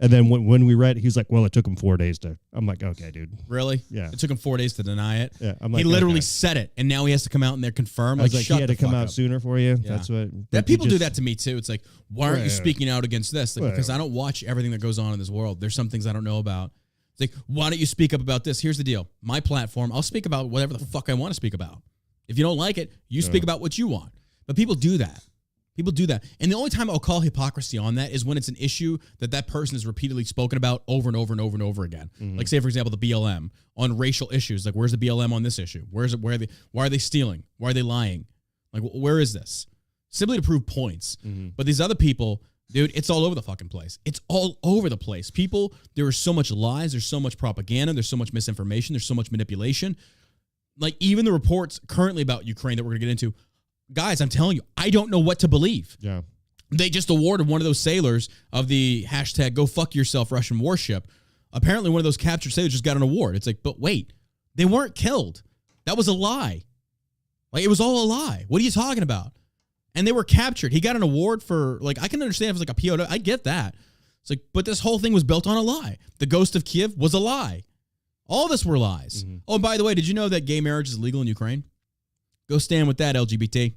And then when we read it, he was like, well, it took him 4 days to. I'm like, okay, dude. Really? Yeah. It took him 4 days to deny it? Yeah. I'm like, he literally said it, and now he has to come out and they're confirmed. I was like, he had to come out sooner for you. Yeah. That's what. That people do that to me, too. It's like, why aren't you speaking out against this? Like, because I don't watch everything that goes on in this world. There's some things I don't know about. It's like, why don't you speak up about this? Here's the deal. My platform, I'll speak about whatever the fuck I want to speak about. If you don't like it, you speak about what you want. But people do that. People do that. And the only time I'll call hypocrisy on that is when it's an issue that person has repeatedly spoken about over and over and over and over again. Mm-hmm. Like, say, for example, the BLM on racial issues. Like, where's the BLM on this issue? Why are they stealing? Why are they lying? Like, where is this? Simply to prove points. Mm-hmm. But these other people, dude, it's all over the fucking place. It's all over the place. People, there is so much lies. There's so much propaganda. There's so much misinformation. There's so much manipulation. Like, even the reports currently about Ukraine that we're going to get into, guys, I'm telling you, I don't know what to believe. Yeah. They just awarded one of those sailors of the hashtag go fuck yourself Russian warship. Apparently one of those captured sailors just got an award. It's like, but wait, they weren't killed. That was a lie. Like, it was all a lie. What are you talking about? And they were captured. He got an award for, like, I can understand if it's like a POW. I get that. It's like, but this whole thing was built on a lie. The ghost of Kiev was a lie. All this were lies. Mm-hmm. Oh, and by the way, did you know that gay marriage is legal in Ukraine? Go stand with that, LGBT.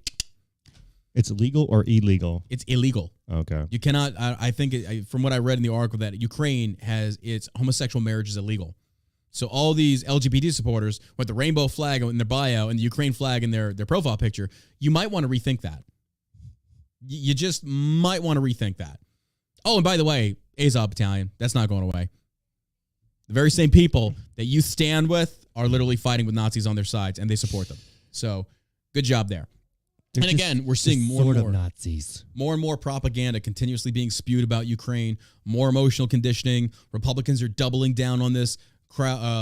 It's legal or illegal? It's illegal. Okay. You cannot, I think, from what I read in the article, that Ukraine has its homosexual marriage is illegal. So all these LGBT supporters with the rainbow flag in their bio and the Ukraine flag in their profile picture, you might want to rethink that. You just might want to rethink that. Oh, and by the way, Azov Battalion, that's not going away. The very same people that you stand with are literally fighting with Nazis on their sides, and they support them. So, good job there. They're and again, we're seeing more and more Nazis. More and more propaganda continuously being spewed about Ukraine, more emotional conditioning. Republicans are doubling down on this. Crenshaw,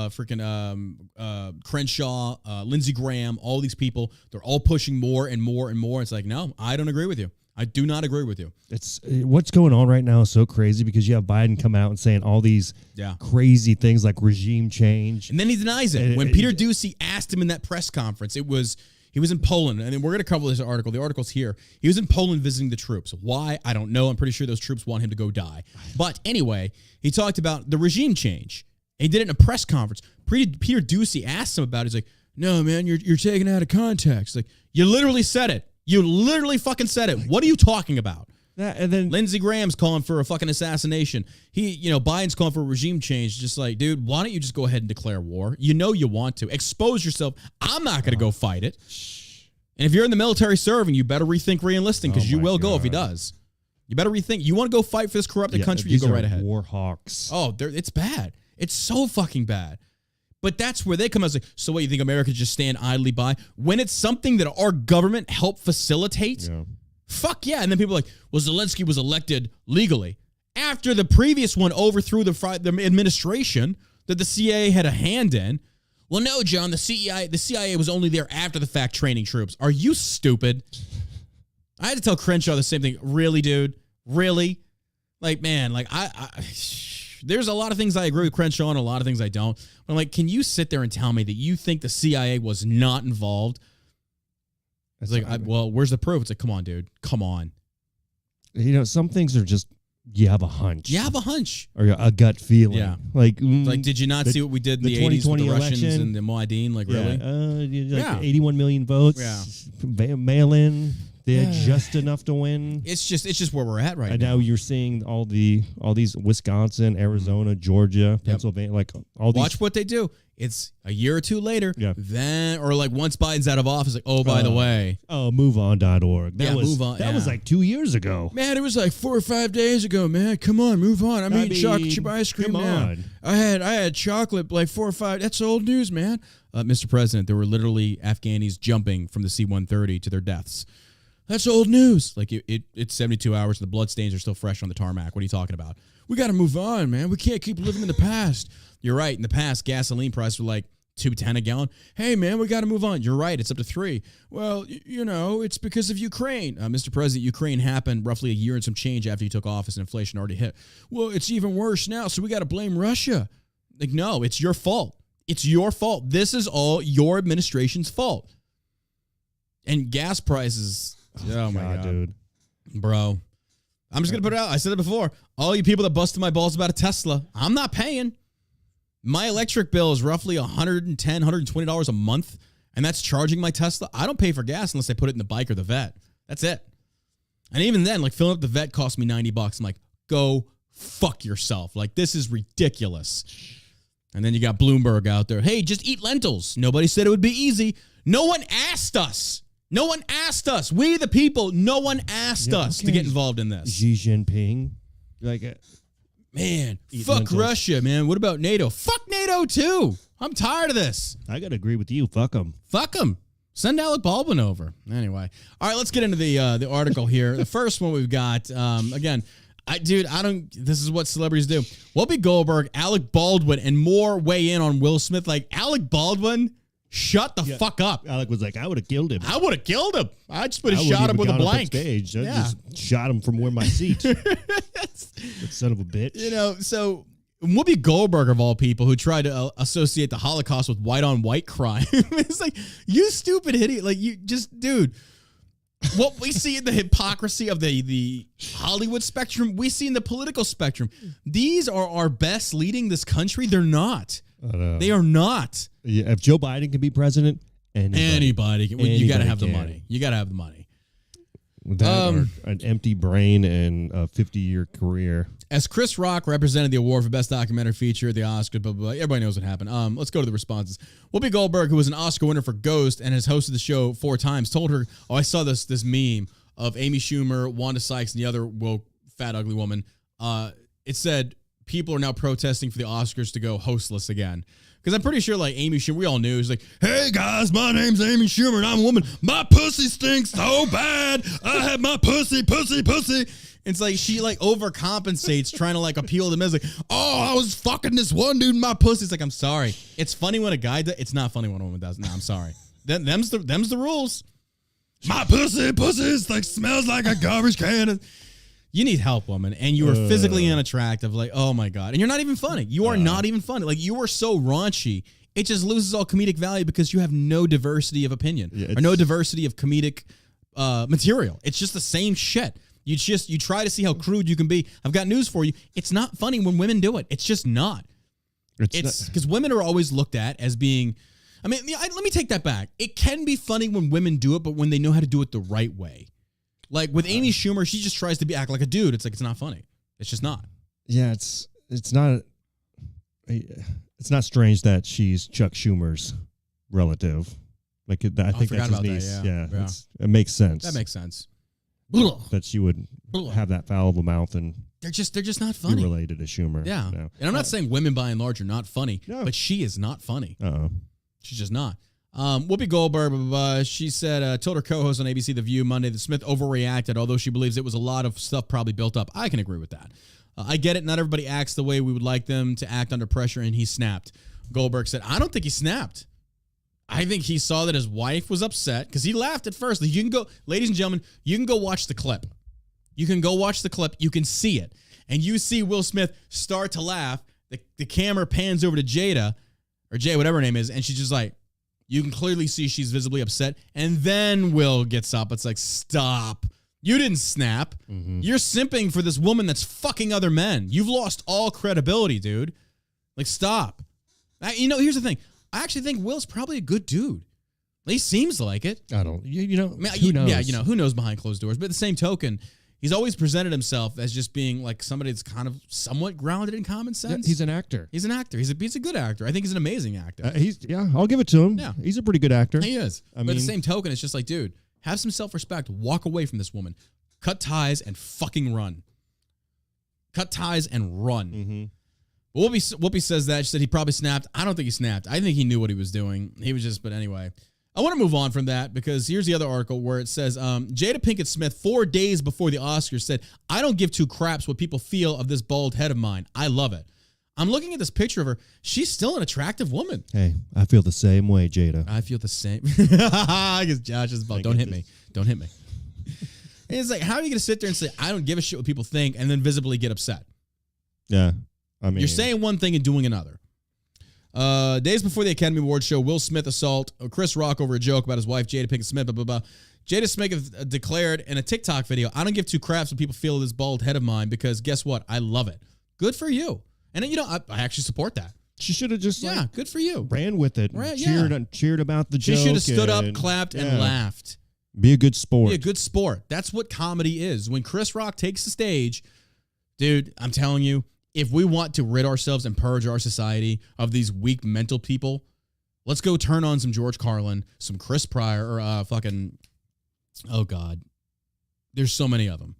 Lindsey Graham, all these people, they're all pushing more and more and more. It's like, no, I don't agree with you. I do not agree with you. It's what's going on right now is so crazy because you have Biden come out and saying all these crazy things like regime change. And then he denies it. When Peter Doocy asked him in that press conference, he was in Poland, and we're going to cover this article. The article's here. He was in Poland visiting the troops. Why? I don't know. I'm pretty sure those troops want him to go die. But anyway, he talked about the regime change. He did it in a press conference. Peter Doocy asked him about it. He's like, no, man, you're taking it out of context. Like, you literally said it. You literally fucking said it. What are you talking about? And then Lindsey Graham's calling for a fucking assassination. Biden's calling for a regime change. Just like, dude, why don't you just go ahead and declare war? You know you want to. Expose yourself. I'm not going to go fight it. And if you're in the military serving, you better rethink re-enlisting because you will go if he does. You better rethink. You want to go fight for this corrupted country, you go right ahead. War hawks. Oh, it's bad. It's so fucking bad. But that's where they come as like, so what, you think America just stand idly by? When it's something that our government helped facilitate? Yeah. Fuck yeah. And then people are like, well, Zelensky was elected legally. After the previous one overthrew the administration that the CIA had a hand in. Well, no, John, the CIA was only there after the fact training troops. Are you stupid? I had to tell Crenshaw the same thing. Really, dude? Really? Like, man, like, there's a lot of things I agree with Crenshaw and a lot of things I don't. But I'm like, can you sit there and tell me that you think the CIA was not involved? It's like, well, where's the proof? It's like, come on, dude. Come on. Some things are just, you have a hunch. You have a hunch. Or a gut feeling. Yeah. Like, did you not see what we did in the 80s with the Russians election, and the Muad'Din? Like, really? 81 million votes. Yeah. Mail-in. They had just enough to win. It's just where we're at right now. And now you're seeing all these Wisconsin, Arizona, Georgia, Pennsylvania, like all these. Watch what they do. It's a year or two later. Yeah. Then, or like once Biden's out of office, like, oh, by the way. Oh, moveon.org. Move on. That was like 2 years ago. Man, it was like 4 or 5 days ago, man. Come on, move on. I'm eating chocolate chip ice cream now. I had chocolate like 4 or 5. That's old news, man. Mr. President, there were literally Afghanis jumping from the C-130 to their deaths. That's old news. Like, it's 72 hours. The bloodstains are still fresh on the tarmac. What are you talking about? We got to move on, man. We can't keep living in the past. You're right. In the past, gasoline prices were like $2.10 a gallon. Hey, man, we got to move on. You're right. It's up to $3. Well, it's because of Ukraine. Mr. President, Ukraine happened roughly a year and some change after you took office and inflation already hit. Well, it's even worse now, so we got to blame Russia. Like, no, it's your fault. It's your fault. This is all your administration's fault. And gas prices... Oh, my God, dude. Bro. I'm just going to put it out. I said it before. All you people that busted my balls about a Tesla, I'm not paying. My electric bill is roughly $110, $120 a month, and that's charging my Tesla. I don't pay for gas unless I put it in the bike or the vet. That's it. And even then, like, filling up the vet cost me $90. I'm like, go fuck yourself. Like, this is ridiculous. And then you got Bloomberg out there. Hey, just eat lentils. Nobody said it would be easy. No one asked us. No one asked us. We, the people, no one asked us to get involved in this. Xi Jinping. Man, fuck Russia, man. What about NATO? Fuck NATO, too. I'm tired of this. I got to agree with you. Fuck them. Fuck them. Send Alec Baldwin over. Anyway. All right, let's get into the article here. The first one we've got, again, this is what celebrities do. Whoopi Goldberg, Alec Baldwin, and more weigh in on Will Smith. Like, Alec Baldwin, shut the fuck up. Alec was like, I would have killed him. I would have killed him. I just would have shot him with a blank. Stage. I just shot him from where my seat. That son of a bitch. You know, so Whoopi Goldberg, of all people, who tried to associate the Holocaust with white-on-white crime. It's like, you stupid idiot. Like, you just, dude. What we see in the hypocrisy of the Hollywood spectrum, we see in the political spectrum. These are our best leading this country. They're not. They are not. Yeah, if Joe Biden can be president, anybody can. You got to have the money. You got to have the money. That or an empty brain and a 50-year career. As Chris Rock represented the award for Best Documentary Feature at the Oscars, blah, blah, blah, everybody knows what happened. Let's go to the responses. Whoopi Goldberg, who was an Oscar winner for Ghost and has hosted the show 4 times, told her, I saw this meme of Amy Schumer, Wanda Sykes, and the other woke, fat, ugly woman. It said, people are now protesting for the Oscars to go hostless again. Because I'm pretty sure, like, Amy Schumer, we all knew. It's like, hey, guys, my name's Amy Schumer, and I'm a woman. My pussy stinks so bad. I have my pussy. It's like she, like, overcompensates trying to, like, appeal to men. It's like, oh, I was fucking this one dude in my pussy. It's like, I'm sorry. It's funny when a guy does. It's not funny when a woman does. No, I'm sorry. Them's the rules. My pussy like, smells like a garbage can. You need help, woman, and you are physically unattractive. Like, oh my God. And you're not even funny. You are not even funny. Like, you are so raunchy. It just loses all comedic value because you have no diversity of opinion or no diversity of comedic material. It's just the same shit. You try to see how crude you can be. I've got news for you. It's not funny when women do it. It's just not. It's because women are always looked at as being, let me take that back. It can be funny when women do it, but when they know how to do it the right way. Like with Amy Schumer, she just tries to act like a dude. It's like, it's not funny. It's just not. Yeah, it's not strange that she's Chuck Schumer's relative. Like I think that's his niece. Yeah. It makes sense. That makes sense. That she would have that foul of a mouth and they're just not funny. Be related to Schumer. Yeah. No. And I'm not saying women by and large are not funny, but she is not funny. She's just not. Whoopi Goldberg, she said, told her co-host on ABC The View Monday that Smith overreacted, although she believes it was a lot of stuff probably built up. I can agree with that. I get it. Not everybody acts the way we would like them to act under pressure, and he snapped. Goldberg said, I don't think he snapped. I think he saw that his wife was upset because he laughed at first. You can go, ladies and gentlemen, you can go watch the clip. You can go watch the clip. You can see it. And you see Will Smith start to laugh. The camera pans over to Jada, or Jay, whatever her name is, and she's just like, you can clearly see she's visibly upset. And then Will gets up. It's like, stop. You didn't snap. Mm-hmm. You're simping for this woman that's fucking other men. You've lost all credibility, dude. Like, stop. Here's the thing. I actually think Will's probably a good dude. He seems like it. I don't. Who knows? Yeah, who knows behind closed doors. But at the same token, he's always presented himself as just being like somebody that's kind of somewhat grounded in common sense. He's an actor. He's an actor. He's a good actor. I think he's an amazing actor. I'll give it to him. Yeah. He's a pretty good actor. He is. But at the same token, it's just like, dude, have some self-respect. Walk away from this woman. Cut ties and fucking run. Cut ties and run. Mm-hmm. Whoopi says that. She said he probably snapped. I don't think he snapped. I think he knew what he was doing. He was just, but anyway. I want to move on from that because here's the other article where it says, Jada Pinkett Smith, 4 days before the Oscars, said, I don't give two craps what people feel of this bald head of mine. I love it. I'm looking at this picture of her. She's still an attractive woman. Hey, I feel the same way, Jada. I feel the same. I guess Josh is about, don't hit me. Don't hit me. And it's like, how are you going to sit there and say, I don't give a shit what people think, and then visibly get upset? Yeah. You're saying one thing and doing another. Days before the Academy Awards show, Will Smith assault Chris Rock over a joke about his wife, Jada Pinkett Smith, blah, blah, blah. Jada Smith declared in a TikTok video, I don't give two craps when people feel this bald head of mine because guess what? I love it. Good for you. And I actually support that. She should have just good for you. Ran with it. Cheered about the joke. She should have stood up, clapped, and laughed. Be a good sport. Be a good sport. That's what comedy is. When Chris Rock takes the stage, dude, I'm telling you, if we want to rid ourselves and purge our society of these weak mental people, let's go turn on some George Carlin, some Chris Pryor, or fucking Oh God, there's so many of them.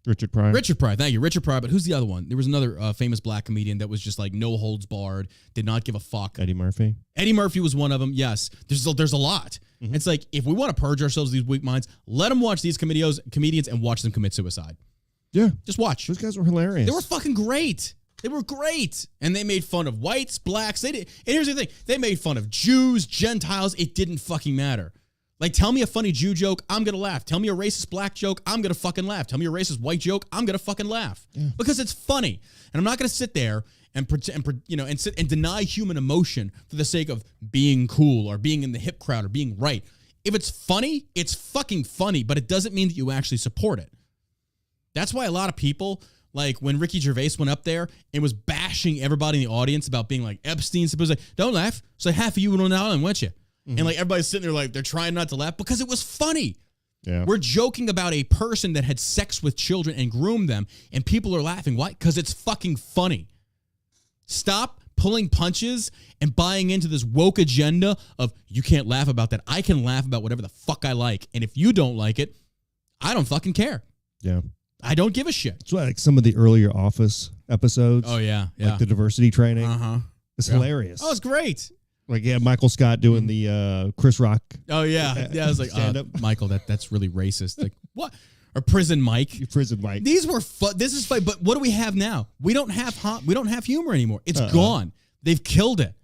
Richard Pryor, thank you, Richard Pryor. But who's the other one? There was another famous black comedian that was just like no holds barred, did not give a fuck. Eddie Murphy. Eddie Murphy was one of them. Yes, there's a lot. Mm-hmm. It's like if we want to purge ourselves of these weak minds, let them watch these comedians and watch them commit suicide. Yeah, just watch. Those guys were hilarious. They were fucking great. They were great. And they made fun of whites, blacks. They did. And here's the thing. They made fun of Jews, Gentiles. It didn't fucking matter. Like, tell me a funny Jew joke, I'm going to laugh. Tell me a racist black joke, I'm going to fucking laugh. Tell me a racist white joke, I'm going to fucking laugh. Yeah. Because it's funny. And I'm not going to sit there and sit and deny human emotion for the sake of being cool or being in the hip crowd or being right. If it's funny, it's fucking funny, but it doesn't mean that you actually support it. That's why a lot of people, like when Ricky Gervais went up there and was bashing everybody in the audience about being like Epstein, supposedly, don't laugh. So half of you went on the island, weren't you? Mm-hmm. And like everybody's sitting there like they're trying not to laugh because it was funny. Yeah. We're joking about a person that had sex with children and groomed them, and people are laughing. Why? Because it's fucking funny. Stop pulling punches and buying into this woke agenda of you can't laugh about that. I can laugh about whatever the fuck I like. And if you don't like it, I don't fucking care. Yeah. I don't give a shit. It's like some of the earlier Office episodes. Oh, yeah. Like the diversity training. Uh-huh. It's hilarious. Oh, it's great. Like, yeah, Michael Scott doing the Chris Rock. Oh, yeah. Yeah, I was like, Michael, that's really racist. Like, what? Or Prison Mike. Prison Mike. These were fun. This is fun. But what do we have now? We don't have humor anymore. It's gone. They've killed it.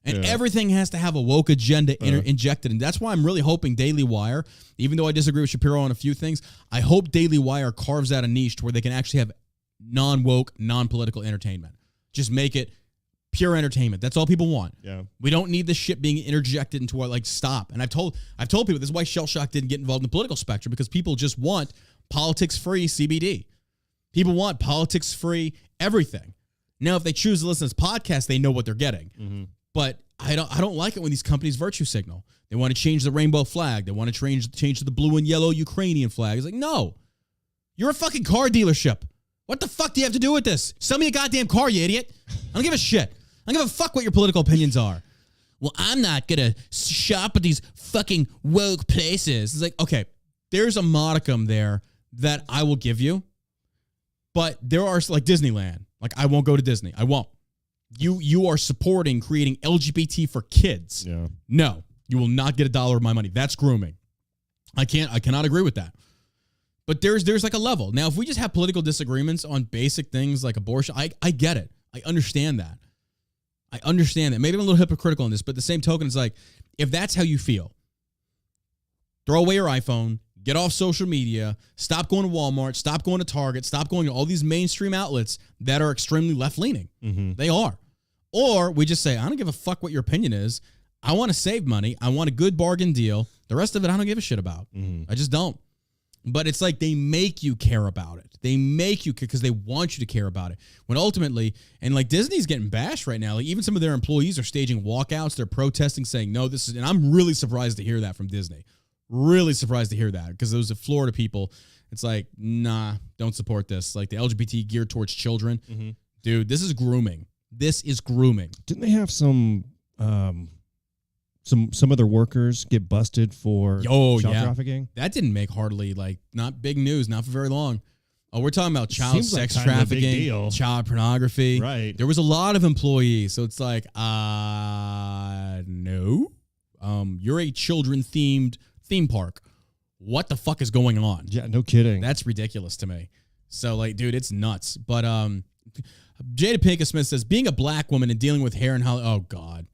And everything has to have a woke agenda injected. And that's why I'm really hoping Daily Wire, even though I disagree with Shapiro on a few things, I hope Daily Wire carves out a niche to where they can actually have non-woke, non-political entertainment. Just make it pure entertainment. That's all people want. Yeah. We don't need this shit being interjected into our, like, stop. And I've told people this is why Shell Shock didn't get involved in the political spectrum, because people just want politics-free CBD. People want politics-free everything. Now, if they choose to listen to this podcast, they know what they're getting. Mm-hmm. But I don't like it when these companies virtue signal. They want to change the rainbow flag. They want to change to the blue and yellow Ukrainian flag. It's like, no. You're a fucking car dealership. What the fuck do you have to do with this? Sell me a goddamn car, you idiot. I don't give a shit. I don't give a fuck what your political opinions are. Well, I'm not going to shop at these fucking woke places. It's like, okay, there's a modicum there that I will give you. But there are, like Disneyland. Like, I won't go to Disney. I won't. You are supporting creating LGBT for kids. Yeah. No, you will not get $1 of my money. That's grooming. I cannot agree with that. But there's like a level. Now, if we just have political disagreements on basic things like abortion, I get it. I understand that. Maybe I'm a little hypocritical on this, but at the same token, it's like, if that's how you feel, throw away your iPhone, get off social media, stop going to Walmart, stop going to Target, stop going to all these mainstream outlets that are extremely left-leaning. Mm-hmm. They are. Or we just say, I don't give a fuck what your opinion is. I want to save money. I want a good bargain deal. The rest of it, I don't give a shit about. Mm-hmm. I just don't. But it's like they make you care about it. They make you because they want you to care about it. When ultimately, and like Disney's getting bashed right now. Like even some of their employees are staging walkouts. They're protesting, saying, no, this is, and I'm really surprised to hear that from Disney. Really surprised to hear that because those are Florida people. It's like, nah, don't support this. Like the LGBT geared towards children. Mm-hmm. Dude, this is grooming. This is grooming. Didn't they have some of their workers get busted for child trafficking? That didn't make hardly, like, not big news, not for very long. Oh, we're talking about child sex trafficking, child pornography. Right. There was a lot of employees, so it's like, no. You're a children-themed theme park. What the fuck is going on? Yeah, no kidding. That's ridiculous to me. So, like, dude, it's nuts. But Jada Pinkett Smith says, being a black woman and dealing with hair and oh, God.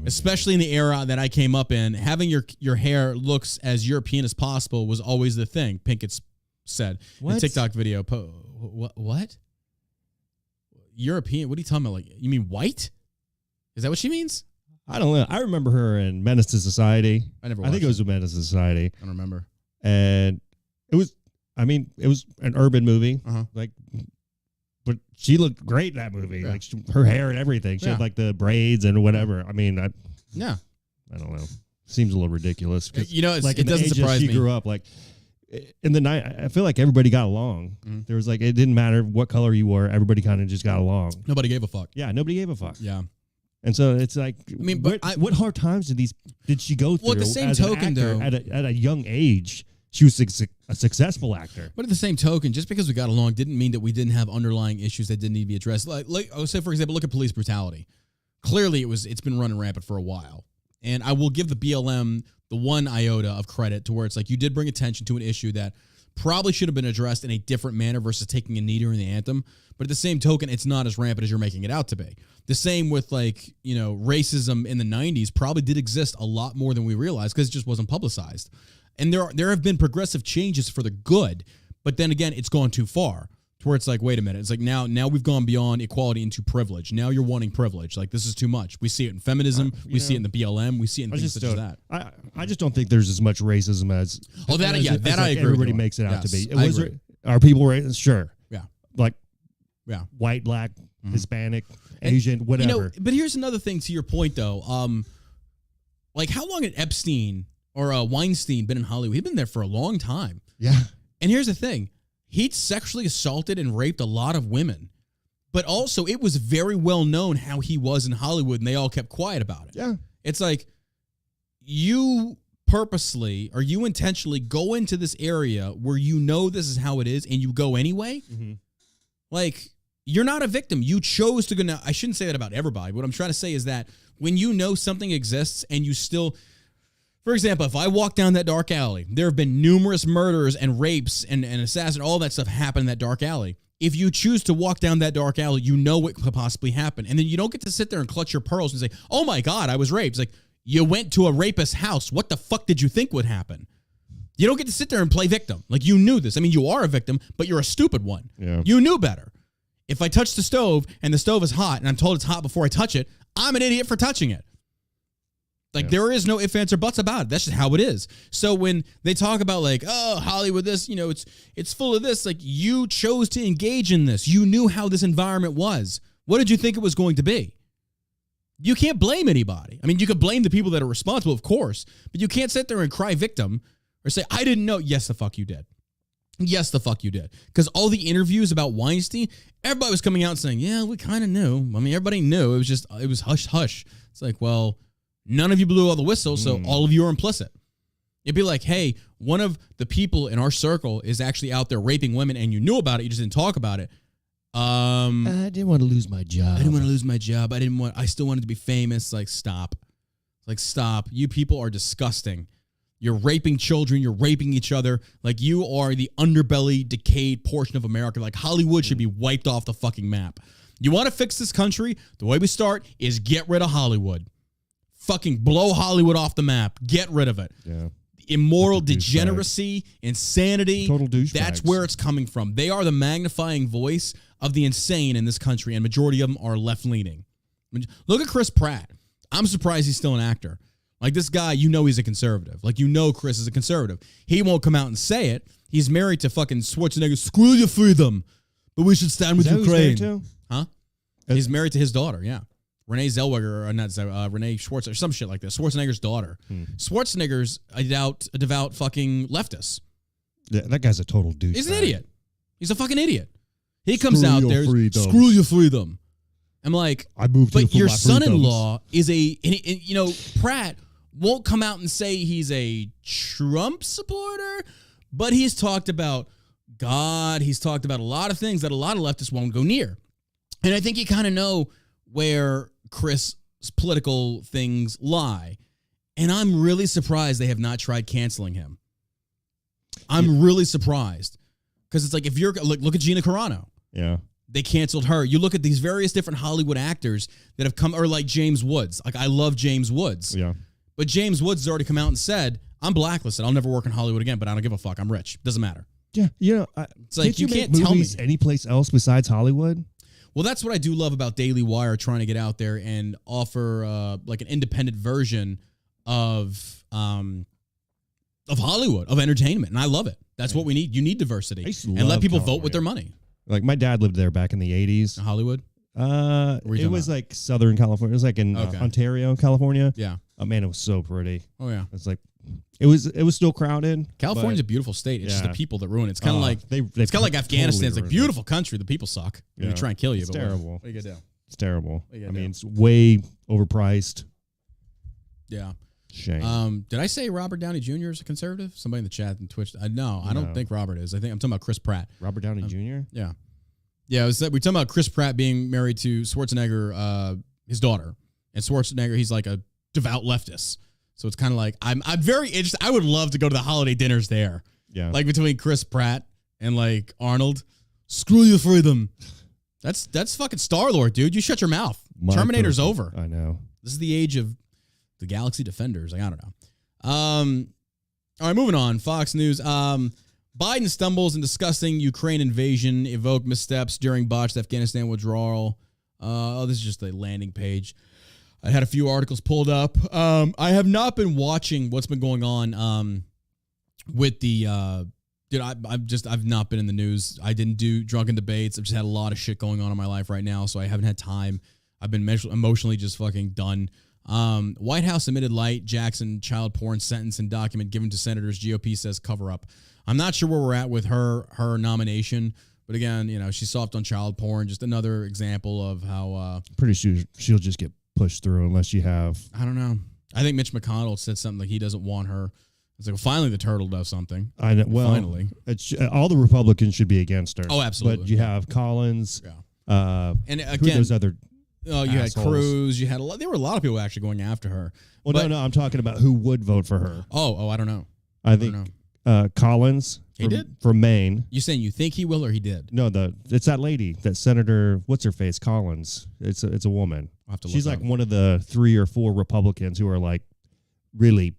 Especially in the era that I came up in, having your hair looks as European as possible was always the thing, Pinkett said in a TikTok video. What? European? What are you talking about? Like, you mean white? Is that what she means? I don't know. I remember her in Menace to Society. I think it was a Menace to Society. I don't remember. And it was an urban movie. Uh-huh. Like, but she looked great in that movie. Yeah. Like her hair and everything. She had like the braids and whatever. I mean, I don't know. Seems a little ridiculous. You know, like it doesn't surprise me. She grew up like in the night. I feel like everybody got along. Mm-hmm. There was like, it didn't matter what color you were. Everybody kind of just got along. Nobody gave a fuck. Yeah, nobody gave a fuck. Yeah. And so it's like, I mean, but what hard times did she go through? Well, at the same as token, an actor, though, at a young age, she was a successful actor. But at the same token, just because we got along didn't mean that we didn't have underlying issues that didn't need to be addressed. Like I would say, for example, look at police brutality. Clearly, it's been running rampant for a while. And I will give the BLM the one iota of credit to where it's like you did bring attention to an issue that probably should have been addressed in a different manner versus taking a knee during the anthem. But at the same token, it's not as rampant as you're making it out to be. The same with racism in the 90s probably did exist a lot more than we realized because it just wasn't publicized. And there have been progressive changes for the good, but then again, it's gone too far to where it's like, wait a minute. It's like now we've gone beyond equality into privilege. Now you're wanting privilege. Like this is too much. We see it in feminism. We see it in the BLM. We see it in things such as that. I just don't think there's as much racism as I agree. Everybody makes it out to be. I agree. Are people racist? Sure. Yeah. Like yeah. White, black, Hispanic, Asian, whatever. But here's another thing to your point though. Like how long had Epstein or Weinstein been in Hollywood? He'd been there for a long time. Yeah. And here's the thing. He'd sexually assaulted and raped a lot of women. But also, it was very well known how he was in Hollywood, and they all kept quiet about it. Yeah. It's like you purposely or you intentionally go into this area where you know this is how it is, and you go anyway. Mm-hmm. Like, you're not a victim. You chose to go. Now, I shouldn't say that about everybody. What I'm trying to say is that when you know something exists and you still... For example, if I walk down that dark alley, there have been numerous murders and rapes and assassins, all that stuff happened in that dark alley. If you choose to walk down that dark alley, you know what could possibly happen. And then you don't get to sit there and clutch your pearls and say, oh my God, I was raped. It's like, you went to a rapist's house. What the fuck did you think would happen? You don't get to sit there and play victim. Like, you knew this. I mean, you are a victim, but you're a stupid one. Yeah. You knew better. If I touch the stove and the stove is hot and I'm told it's hot before I touch it, I'm an idiot for touching it. Like, there is no ifs, ands, or buts about it. That's just how it is. So when they talk about, like, oh, Hollywood, this, it's full of this, like, you chose to engage in this. You knew how this environment was. What did you think it was going to be? You can't blame anybody. I mean, you could blame the people that are responsible, of course, but you can't sit there and cry victim or say, I didn't know. Yes, the fuck you did. Yes, the fuck you did. Because all the interviews about Weinstein, everybody was coming out and saying, yeah, we kind of knew. I mean, everybody knew. It was hush, hush. It's like, well... None of you blew all the whistles, so all of you are implicit. It'd be like, hey, one of the people in our circle is actually out there raping women, and you knew about it, you just didn't talk about it. I didn't want to lose my job. I still wanted to be famous. Like, stop. Like, stop. You people are disgusting. You're raping children. You're raping each other. Like, you are the underbelly, decayed portion of America. Like, Hollywood should be wiped off the fucking map. You want to fix this country? The way we start is get rid of Hollywood. Fucking blow Hollywood off the map. Get rid of it. Yeah. Immoral degeneracy, insanity. Total douchebags. That's where it's coming from. They are the magnifying voice of the insane in this country, and majority of them are left-leaning. Look at Chris Pratt. I'm surprised he's still an actor. Like, this guy, he's a conservative. Like, Chris is a conservative. He won't come out and say it. He's married to fucking Schwarzenegger. Screw your freedom. But we should stand with Ukraine. Huh? He's married to his daughter, yeah. Renee Zellweger, or not Renee Schwartz, or some shit like this. Schwarzenegger's daughter. Schwarzenegger's a devout fucking leftist. Yeah, that guy's a total douche. He's an idiot. He's a fucking idiot. He comes out there, screw your freedom. I'm like, but your son-in-law is Pratt won't come out and say he's a Trump supporter, but he's talked about God. He's talked about a lot of things that a lot of leftists won't go near. And I think you kind of know where Chris' political things lie. And I'm really surprised they have not tried canceling him. I'm really surprised. Because it's like, if you're, look at Gina Carano. Yeah. They canceled her. You look at these various different Hollywood actors that have come, or like James Woods. Like, I love James Woods. Yeah. But James Woods has already come out and said, I'm blacklisted. I'll never work in Hollywood again, but I don't give a fuck. I'm rich. Doesn't matter. Yeah. It's like, you can't tell me any place else besides Hollywood. Well, that's what I do love about Daily Wire trying to get out there and offer like an independent version of Hollywood, of entertainment. And I love it. That's what we need. You need diversity. And let people vote with their money. Like, my dad lived there back in the 80s. In Hollywood? It was like Southern California. It was like in Ontario, California. Yeah. Oh, man, it was so pretty. Oh, yeah. It's like, it was still crowded. California's a beautiful state. It's just the people that ruin it. It's kind of like it's kind of like Afghanistan. It's like beautiful country. The people suck. They try and kill you. It's but terrible. What are you gonna do? It's terrible. Yeah, I mean, it's way overpriced. Yeah. Shame. Did I say Robert Downey Jr. is a conservative? Somebody in the chat and Twitch. No, I don't think Robert is. I think I'm talking about Chris Pratt. Robert Downey Jr.? Yeah. Yeah, we're talking about Chris Pratt being married to Schwarzenegger, his daughter. And Schwarzenegger, he's like a devout leftist. So it's kind of like, I'm very interested. I would love to go to the holiday dinners there. Yeah. Like between Chris Pratt and like Arnold. Screw your freedom. That's fucking Star-Lord, dude. You shut your mouth. Terminator's over. I know. This is the age of the Galaxy Defenders. Like, I don't know. All right, moving on. Fox News. Biden stumbles in discussing Ukraine invasion, evoke missteps during botched Afghanistan withdrawal. This is just a landing page. I had a few articles pulled up. I have not been watching what's been going on with the dude, I've not been in the news. I didn't do drunken debates. I've just had a lot of shit going on in my life right now, so I haven't had time. I've been emotionally just fucking done. White House admitted Light Jackson child porn sentence and document given to senators. GOP says cover up. I'm not sure where we're at with her nomination, but again, you know, she's soft on child porn. Just another example of how. Pretty sure she'll just get pushed through unless you have. I don't know. I think Mitch McConnell said something like he doesn't want her. It's like, well, finally the turtle does something. I know. Well, finally, all the Republicans should be against her. Oh, absolutely. But you have Collins. Yeah. And again, who are those other. Oh, you assholes? Had Cruz. You had a lot. There were a lot of people actually going after her. Well, no. I'm talking about who would vote for her. Oh, I don't know. I think Collins. From Maine. You saying you think he will or he did? No, it's that lady, that Senator. What's her face? Collins. It's a woman. I'll have to look She's like up. one of the 3 or 4 Republicans who are like really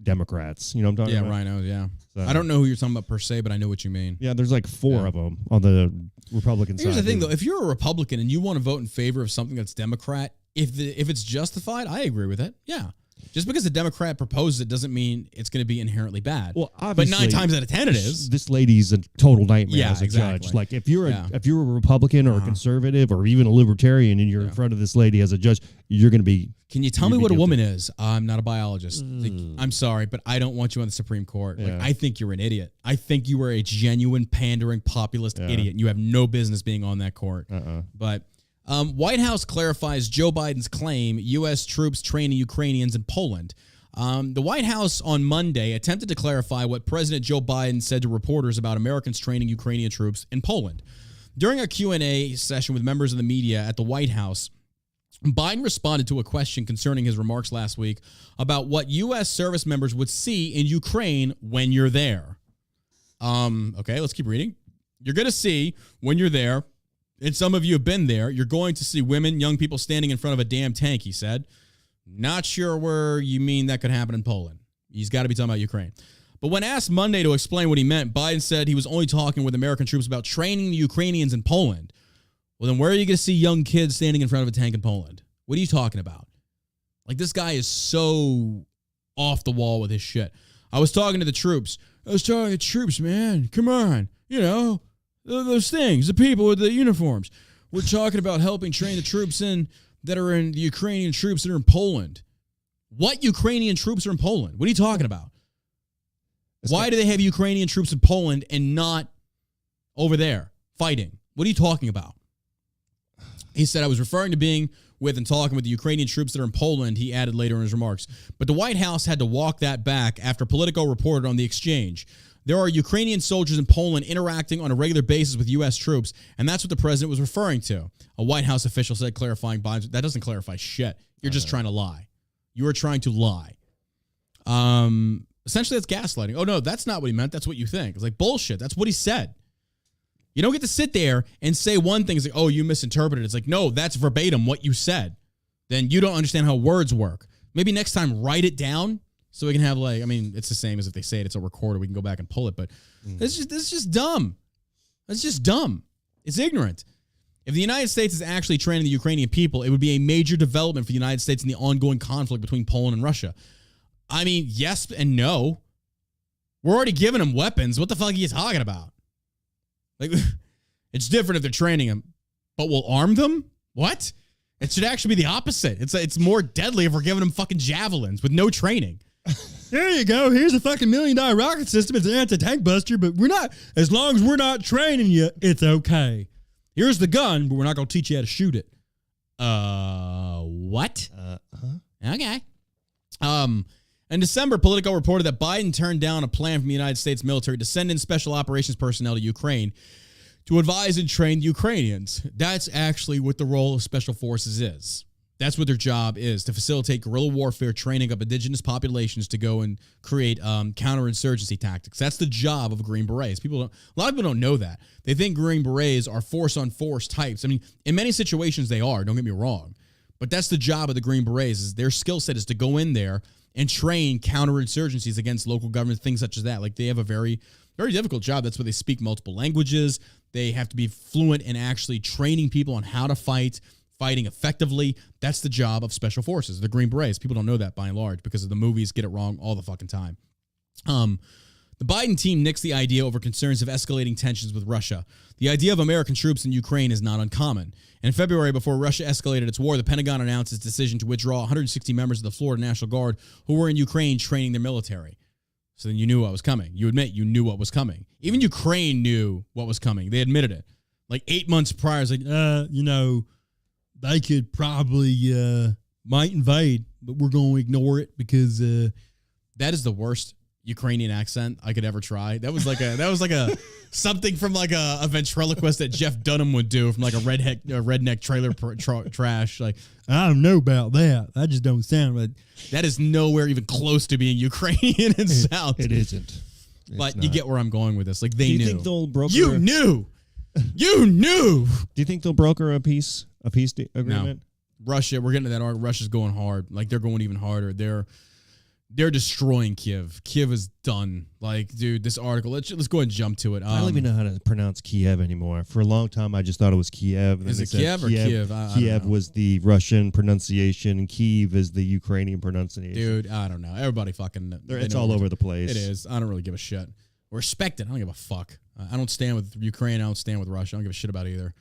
Democrats. You know what I'm talking about? Yeah, rhinos. Yeah. So, I don't know who you're talking about per se, but I know what you mean. Yeah, there's like 4 of them on the Republican side. Here's the thing, though. If you're a Republican and you want to vote in favor of something that's Democrat, if it's justified, I agree with it. Yeah. Just because a Democrat proposes it doesn't mean it's going to be inherently bad. Well, but 9 times out of 10 it is. This lady's a total nightmare as a exactly. judge. Like if you're a Republican or a conservative or even a libertarian and you're in front of this lady as a judge, you're going to be. Can you tell me what a woman is? I'm not a biologist. Like, I'm sorry, but I don't want you on the Supreme Court. Like, I think you're an idiot. I think you are a genuine pandering populist idiot. And you have no business being on that court. But White House clarifies Joe Biden's claim U.S. troops training Ukrainians in Poland. The White House on Monday attempted to clarify what President Joe Biden said to reporters about Americans training Ukrainian troops in Poland. During a Q&A session with members of the media at the White House, Biden responded to a question concerning his remarks last week about what U.S. service members would see in Ukraine when you're there. Okay, let's keep reading. You're going to see when you're there, and some of you have been there, you're going to see women, young people standing in front of a damn tank, he said. Not sure where you mean that could happen in Poland. He's got to be talking about Ukraine. But when asked Monday to explain what he meant, Biden said he was only talking with American troops about training the Ukrainians in Poland. Well, then where are you going to see young kids standing in front of a tank in Poland? What are you talking about? Like, this guy is so off the wall with his shit. I was talking to the troops. I was talking to the troops, man. Come on. You know, those things, the people with the uniforms. We're talking about helping train the troops that are in the Ukrainian troops that are in Poland. What Ukrainian troops are in Poland? What are you talking about? Why do they have Ukrainian troops in Poland and not over there fighting? What are you talking about? He said, I was referring to being with and talking with the Ukrainian troops that are in Poland, he added later in his remarks. But the White House had to walk that back after Politico reported on the exchange. There are Ukrainian soldiers in Poland interacting on a regular basis with U.S. troops, and that's what the president was referring to. A White House official said, clarifying Biden. That doesn't clarify shit. You're just trying to lie. You are trying to lie. Essentially, that's gaslighting. Oh, no, that's not what he meant. That's what you think. It's like bullshit. That's what he said. You don't get to sit there and say one thing. It's like, oh, you misinterpreted. It's like, no, that's verbatim what you said. Then you don't understand how words work. Maybe next time write it down so we can have it's the same as if they say it's a recorder. We can go back and pull it. But this is just dumb. That's just dumb. It's ignorant. If the United States is actually training the Ukrainian people, it would be a major development for the United States in the ongoing conflict between Poland and Russia. I mean, yes and no. We're already giving them weapons. What the fuck are you talking about? Like, it's different if they're training them, but we'll arm them? What? It should actually be the opposite. It's more deadly if we're giving them fucking javelins with no training. There you go. Here's a fucking $1 million rocket system. It's an anti-tank buster, but as long as we're not training you, it's okay. Here's the gun, but we're not going to teach you how to shoot it. What? Okay. In December, Politico reported that Biden turned down a plan from the United States military to send in special operations personnel to Ukraine to advise and train the Ukrainians. That's actually what the role of special forces is. That's what their job is, to facilitate guerrilla warfare, training up indigenous populations to go and create counterinsurgency tactics. That's the job of Green Berets. A lot of people don't know that. They think Green Berets are force-on-force types. I mean, in many situations they are, don't get me wrong. But that's the job of the Green Berets. Is their skill set is to go in there and train counterinsurgencies against local governments, things such as that. Like, they have a very, very difficult job. That's why they speak multiple languages. They have to be fluent in actually training people on how to fighting effectively. That's the job of special forces, the Green Berets. People don't know that by and large because of the movies get it wrong all the fucking time. The Biden team nixed the idea over concerns of escalating tensions with Russia. The idea of American troops in Ukraine is not uncommon. In February, before Russia escalated its war, the Pentagon announced its decision to withdraw 160 members of the Florida National Guard who were in Ukraine training their military. So then you knew what was coming. You admit you knew what was coming. Even Ukraine knew what was coming. They admitted it. Like 8 months prior, it's like, they could probably might invade, but we're going to ignore it because that is the worst Ukrainian accent I could ever try. That was like a something from like a ventriloquist that Jeff Dunham would do from like a redneck trailer trash. Like, I don't know about that. I just don't sound right. That is nowhere even close to being Ukrainian in sound. It isn't. But you get where I'm going with this. Like, they knew. Do you think they'll broker? You knew. You knew. Do you think they'll broker a peace agreement? No. Russia, we're getting to that argument. Russia's going hard. Like, they're going even harder. They're destroying Kiev. Kiev is done. Like, dude, this article, let's go ahead and jump to it. I don't even know how to pronounce Kiev anymore. For a long time, I just thought it was Kiev. Is it Kiev or Kiev? Kiev was the Russian pronunciation, and Kiev is the Ukrainian pronunciation. Dude, I don't know. Everybody fucking... It's all over the place. It is. I don't really give a shit. Respect it. I don't give a fuck. I don't stand with Ukraine. I don't stand with Russia. I don't give a shit about either.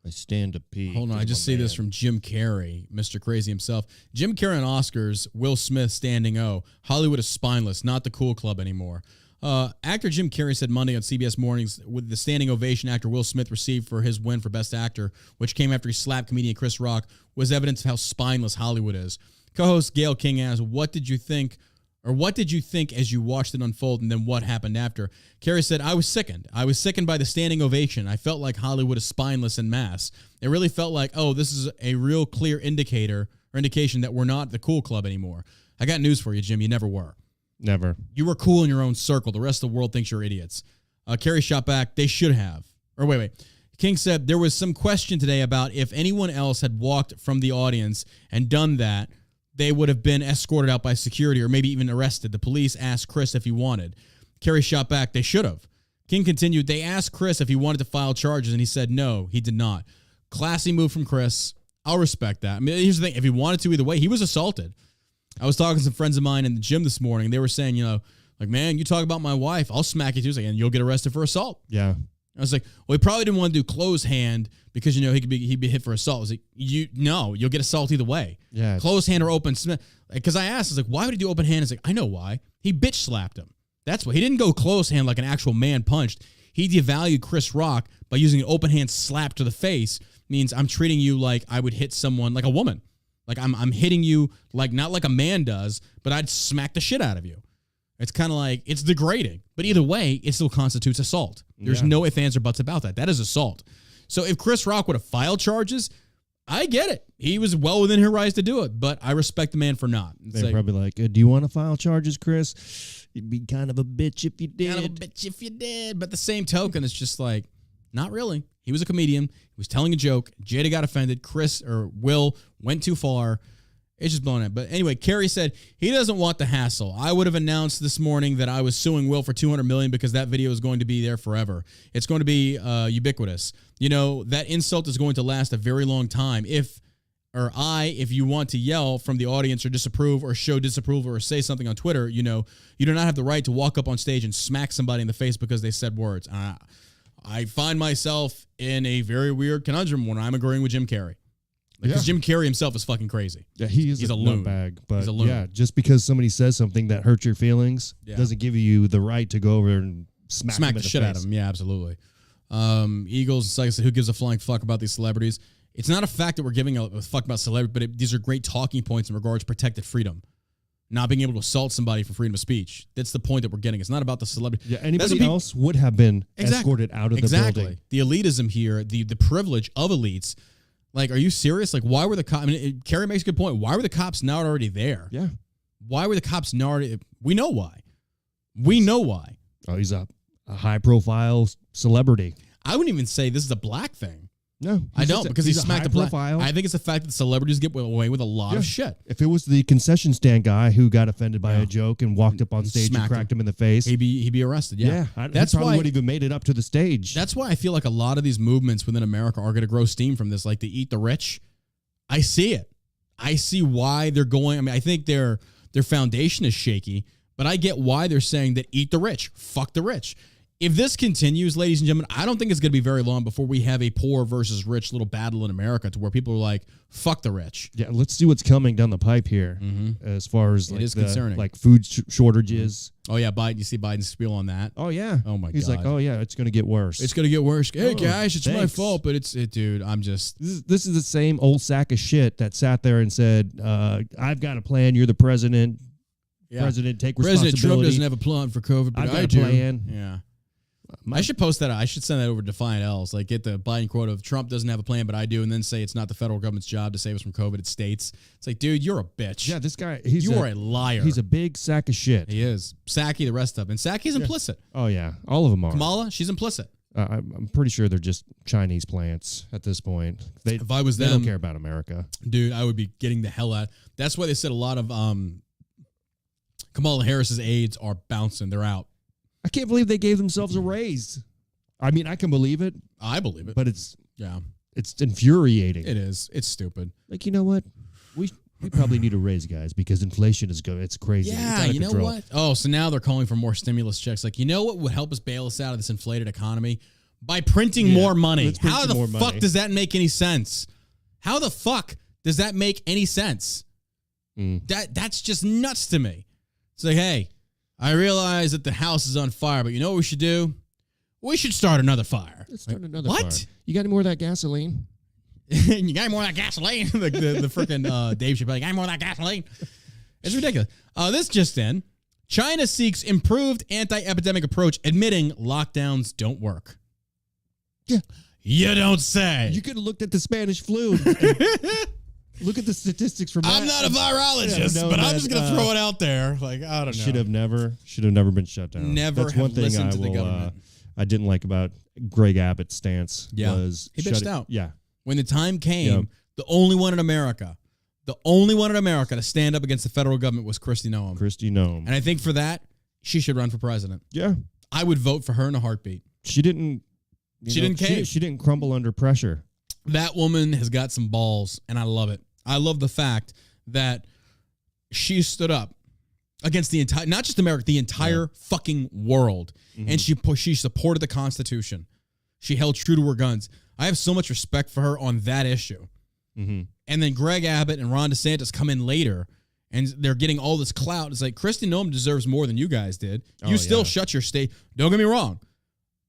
I stand to pee. Hold on. I just see this from Jim Carrey, Mr. Crazy himself. Jim Carrey on Oscars, Will Smith standing O. Hollywood is spineless, not the cool club anymore. Actor Jim Carrey said Monday on CBS Mornings with the standing ovation actor Will Smith received for his win for Best Actor, which came after he slapped comedian Chris Rock, was evidence of how spineless Hollywood is. Co-host Gail King asked, what did you think as you watched it unfold, and then what happened after? Carrey said, I was sickened. I was sickened by the standing ovation. I felt like Hollywood is spineless en masse. It really felt like, oh, this is a real clear indication that we're not the cool club anymore. I got news for you, Jim. You never were. Never. You were cool in your own circle. The rest of the world thinks you're idiots. Carrey shot back, they should have. Or wait. King said, there was some question today about if anyone else had walked from the audience and done that, they would have been escorted out by security or maybe even arrested. The police asked Chris if he wanted. Carrey shot back, they should have. King continued, they asked Chris if he wanted to file charges, and he said no, he did not. Classy move from Chris. I'll respect that. I mean, here's the thing. If he wanted to, either way, he was assaulted. I was talking to some friends of mine in the gym this morning. They were saying, like, man, you talk about my wife, I'll smack you too, and you'll get arrested for assault. Yeah. I was like, well, he probably didn't want to do closed hand because, he'd be hit for assault. I was like, you'll get assault either way. Yeah. Closed hand or open. Because I asked, I was like, why would he do open hand? He's like, I know why. He bitch slapped him. That's why. He didn't go closed hand like an actual man punched. He devalued Chris Rock by using an open hand slap to the face. Means I'm treating you like I would hit someone, like a woman. Like I'm hitting you like not like a man does, but I'd smack the shit out of you. It's kind of like, it's degrading. But either way, it still constitutes assault. There's no ifs, ands, or buts about that. That is assault. So if Chris Rock would have filed charges, I get it. He was well within his rights to do it, but I respect the man for not. They're probably like, do you want to file charges, Chris? You'd be kind of a bitch if you did. Kind of a bitch if you did. But the same token, it's just like, not really. He was a comedian. He was telling a joke. Jada got offended. Chris or Will went too far. It's just blowing it. But anyway, Carrey said he doesn't want the hassle. I would have announced this morning that I was suing Will for $200 million because that video is going to be there forever. It's going to be ubiquitous. That insult is going to last a very long time. If you want to yell from the audience or disapprove or show disapproval or say something on Twitter, you do not have the right to walk up on stage and smack somebody in the face because they said words. I find myself in a very weird conundrum when I'm agreeing with Jim Carrey. Because Jim Carrey himself is fucking crazy. Yeah, he's a loon bag. But he's a loon. Yeah, just because somebody says something that hurts your feelings doesn't give you the right to go over and smack him in the shit face. out of him. Yeah, absolutely. Eagles, like I said, who gives a flying fuck about these celebrities? It's not a fact that we're giving a fuck about celebrity, but these are great talking points in regards to protected freedom. Not being able to assault somebody for freedom of speech. That's the point that we're getting. It's not about the celebrity. Yeah, anybody else would have been escorted out of the building. The elitism here, the privilege of elites. Like, are you serious? Like, why were the cops? I mean, Carrey makes a good point. Why were the cops not already there? Yeah. Why were the cops not already? We know why. We know why. Oh, he's a high-profile celebrity. I wouldn't even say this is a black thing. No, I don't, because he smacked a black. profile. I think it's the fact that celebrities get away with a lot of shit. If it was the concession stand guy who got offended by a joke and walked up on stage and cracked him in the face, he'd be arrested. Yeah, that's probably would even made it up to the stage. That's why I feel like a lot of these movements within America are going to grow steam from this, like the Eat the Rich. I see it. I see why they're going. I mean, I think their foundation is shaky, but I get why they're saying that eat the rich, fuck the rich. If this continues, ladies and gentlemen, I don't think it's going to be very long before we have a poor versus rich little battle in America to where people are like, fuck the rich. Yeah, let's see what's coming down the pipe here as far as like, concerning. Like food shortages. Oh, yeah, Biden. You see Biden's spiel on that? Oh, yeah. Oh, my God. He's like, oh, yeah, it's going to get worse. It's going to get worse. Hey, guys, it's my fault, but dude, I'm just... This is the same old sack of shit that sat there and said, I've got a plan, you're the president. Yeah. President, take responsibility. President Trump doesn't have a plan for COVID, but I do. Plan. Yeah. I should post that. I should send that over to Defiant L's. Like, get the Biden quote of Trump doesn't have a plan, but I do, and then say it's not the federal government's job to save us from COVID. It's states. It's like, dude, you're a bitch. Yeah, this guy. You are a liar. He's a big sack of shit. He is. Psaki, the rest of them. And Psaki's implicit. Oh yeah, all of them are. Kamala, she's implicit. I'm pretty sure they're just Chinese plants at this point. If I was they them, don't care about America, dude. I would be getting the hell out. That's why they said a lot of Kamala Harris's aides are bouncing. They're out. I can't believe they gave themselves a raise. I mean, I can believe it. I believe it. But it's infuriating. It is. It's stupid. Like, you know what? We probably need a raise, guys, because inflation is going. It's crazy. Yeah, it's you know what? Oh, so now they're calling for more stimulus checks. Like, you know what would help us bail us out of this inflated economy? By printing more money. How the fuck does that make any sense? How the fuck does that make any sense? That's just nuts to me. It's like, hey, I realize that the house is on fire, but you know what we should do? We should start another fire. Let's start another fire. What? You got any more of that gasoline? You got any more of that gasoline? the freaking Dave Chappelle. You got any more of that gasoline? It's ridiculous. This just in. China seeks improved anti-epidemic approach, admitting lockdowns don't work. Yeah. You don't say. You could have looked at the Spanish flu. Look at the statistics from that. I'm not a virologist, but I'm just going to throw it out there. Like, I don't know. Should have never been shut down. Never That's one thing I will. I didn't like about Greg Abbott's stance. Was he bitched out. Yeah. When the time came, the only one in America to stand up against the federal government was Kristi Noem. And I think for that, she should run for president. Yeah. I would vote for her in a heartbeat. She didn't cave. She didn't crumble under pressure. That woman has got some balls, and I love it. I love the fact that she stood up against the entire, not just America, the entire fucking world. And she supported the Constitution. She held true to her guns. I have so much respect for her on that issue. And then Greg Abbott and Ron DeSantis come in later, and they're getting all this clout. It's like, Kristi Noem deserves more than you guys did. You still shut your state. Don't get me wrong.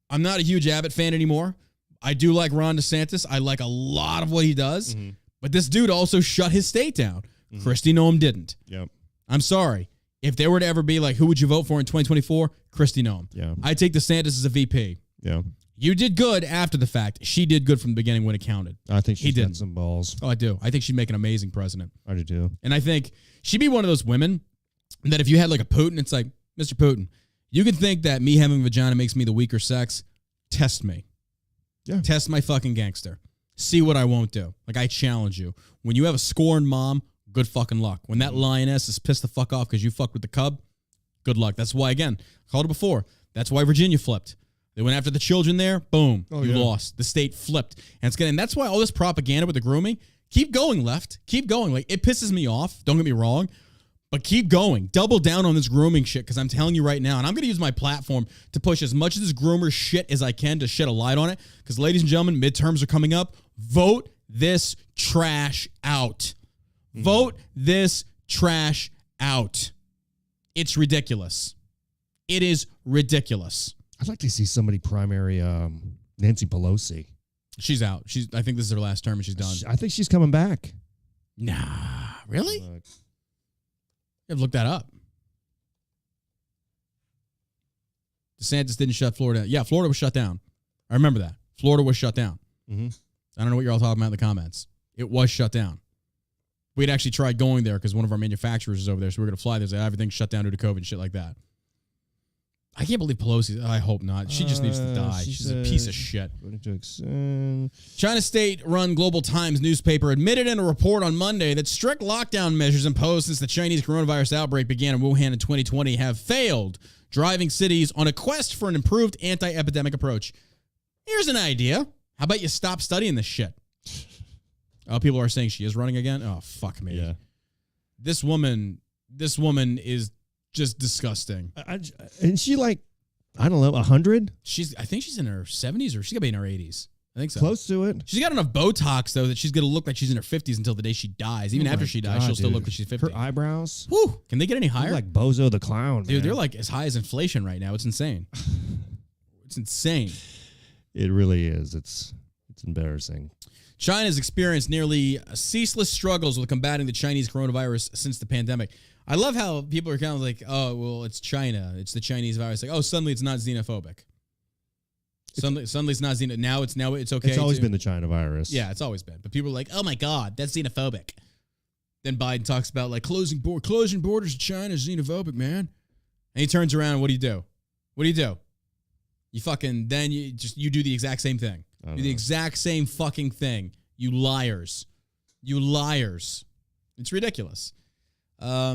I'm not a huge Abbott fan anymore. I do like Ron DeSantis. I like a lot of what he does. But this dude also shut his state down. Kristi Noem didn't. Yep. I'm sorry. If there were to ever be like, who would you vote for in 2024? Kristi Noem. Yeah. I'd take DeSantis as a VP. Yeah. You did good after the fact. She did good from the beginning when it counted. I think she's got some balls. Oh, I do. I think she'd make an amazing president. I do too. And I think she'd be one of those women that if you had like a Putin, it's like, Mr. Putin, you can think that me having a vagina makes me the weaker sex. Test me. Yeah. Test my fucking gangster. See what I won't do. Like, I challenge you. When you have a scorned mom, good fucking luck. When that lioness is pissed the fuck off because you fucked with the cub, good luck. That's why, again, I called it before. That's why Virginia flipped. They went after the children there. Boom. You lost. The state flipped. And that's why all this propaganda with the grooming, keep going, left. Keep going. Like, it pisses me off. Don't get me wrong. But keep going. Double down on this grooming shit, because I'm telling you right now, and I'm going to use my platform to push as much of this groomer shit as I can to shed a light on it. Because, ladies and gentlemen, midterms are coming up. Vote this trash out. Vote this trash out. It's ridiculous. It is ridiculous. I'd like to see somebody primary Nancy Pelosi. She's out. I think this is her last term and she's done. I think she's coming back. Nah, really? You have to look that up. DeSantis didn't shut Florida down. Yeah, Florida was shut down. I remember that. Florida was shut down. Mm-hmm. I don't know what you're all talking about in the comments. It was shut down. We'd actually tried going there because one of our manufacturers is over there, so we were going to fly there. So everything's shut down due to COVID and shit like that. I can't believe Pelosi. I hope not. She just needs to die. She's a piece of shit. China state-run Global Times newspaper admitted in a report on Monday that strict lockdown measures imposed since the Chinese coronavirus outbreak began in Wuhan in 2020 have failed, driving cities on a quest for an improved anti-epidemic approach. Here's an idea. How about you stop studying this shit? Oh, people are saying she is running again? Oh, fuck me. Yeah. This woman is just disgusting. And she like, I don't know, 100? I think she's in her 70s or she's got to be in her 80s. I think so. Close to it. She's got enough Botox, though, that she's going to look like she's in her 50s until the day she dies. Even after she dies, she'll still look like she's 50. Her eyebrows. Whew. Can they get any higher? They're like Bozo the Clown, dude, man. they're like as high as inflation right now. It's insane. It's insane. It really is. It's embarrassing. China has experienced nearly ceaseless struggles with combating the Chinese coronavirus since the pandemic. I love how people are kind of like, oh, well, it's China. It's the Chinese virus. Like, oh, suddenly it's not xenophobic. Suddenly it's not xenophobic. Now it's okay. It's always been the China virus. Yeah, it's always been. But people are like, oh my God, that's xenophobic. Then Biden talks about like closing borders to China is xenophobic, man. And he turns around and what do you do? What do you do? You do the exact same thing. You do the exact same fucking thing. You liars. You liars. It's ridiculous. I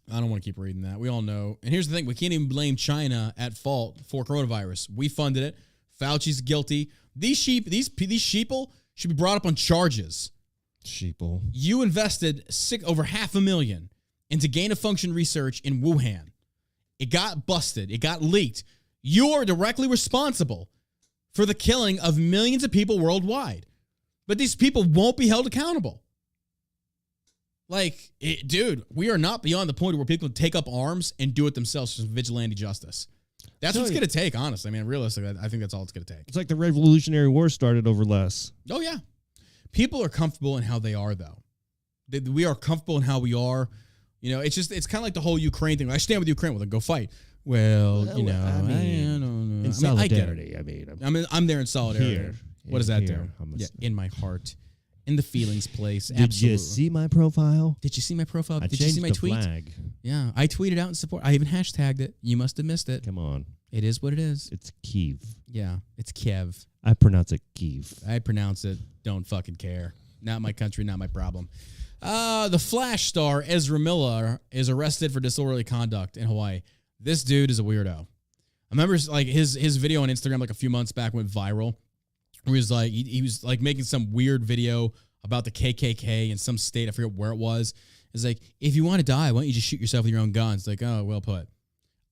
don't want to keep reading that. We all know. And here's the thing. We can't even blame China at fault for coronavirus. We funded it. Fauci's guilty. These sheeple should be brought up on charges. Sheeple. You invested over $500,000 into gain-of-function research in Wuhan. It got busted. It got leaked. You're directly responsible for the killing of millions of people worldwide. But these people won't be held accountable. Dude, we are not beyond the point where people take up arms and do it themselves for some vigilante justice. That's what it's going to take, honestly. I mean, realistically, I think that's all it's going to take. It's like the Revolutionary War started over less. Oh, yeah. People are comfortable in how they are, though. We are comfortable in how we are. You know, it's kind of like the whole Ukraine thing. I stand with Ukraine. Well, then go fight. Well, you know, I don't know. In solidarity, I mean. I'm there in solidarity. Here. What does that do? In my heart. In the feelings place. Did you see my profile? Did you see my profile? Did you see my tweet? Flag. Yeah, I tweeted out in support. I even hashtagged it. You must have missed it. Come on. It is what it is. It's Kiev. Yeah, it's Kiev. I pronounce it Kiev. I pronounce it. Don't fucking care. Not my country, not my problem. The Flash star Ezra Miller is arrested for disorderly conduct in Hawaii. This dude is a weirdo. I remember like his video on Instagram like a few months back went viral. He was like he was like making some weird video about the KKK in some state. I forget where it was. It's like, if you want to die, why don't you just shoot yourself with your own guns? Like, oh, well put.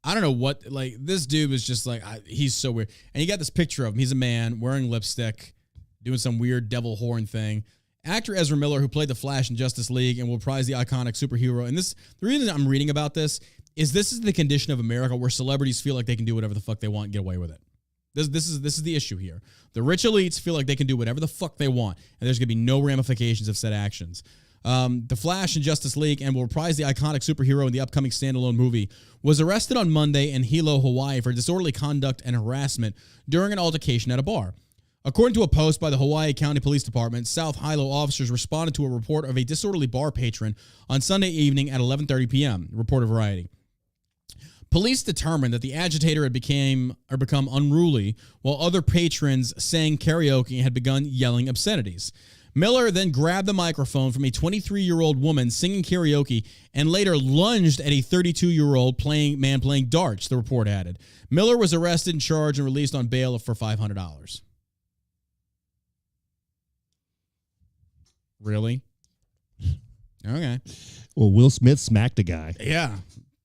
I don't know what, like, this dude was just like, he's so weird. And you got this picture of him. He's a man wearing lipstick, doing some weird devil horn thing. Actor Ezra Miller, who played the Flash in Justice League and will prize the iconic superhero. And the reason I'm reading about this is the condition of America where celebrities feel like they can do whatever the fuck they want and get away with it. This is the issue here. The rich elites feel like they can do whatever the fuck they want, and there's going to be no ramifications of said actions. The Flash in Justice League and will reprise the iconic superhero in the upcoming standalone movie was arrested on Monday in Hilo, Hawaii for disorderly conduct and harassment during an altercation at a bar. According to a post by the Hawaii County Police Department, South Hilo officers responded to a report of a disorderly bar patron on Sunday evening at 11:30 p.m., reported Variety. Police determined that the agitator had become unruly, while other patrons sang karaoke and had begun yelling obscenities. Miller then grabbed the microphone from a 23-year-old woman singing karaoke and later lunged at a 32-year-old man playing darts, the report added. Miller was arrested and charged and released on bail for $500. Really? Okay. Well, Will Smith smacked a guy. Yeah.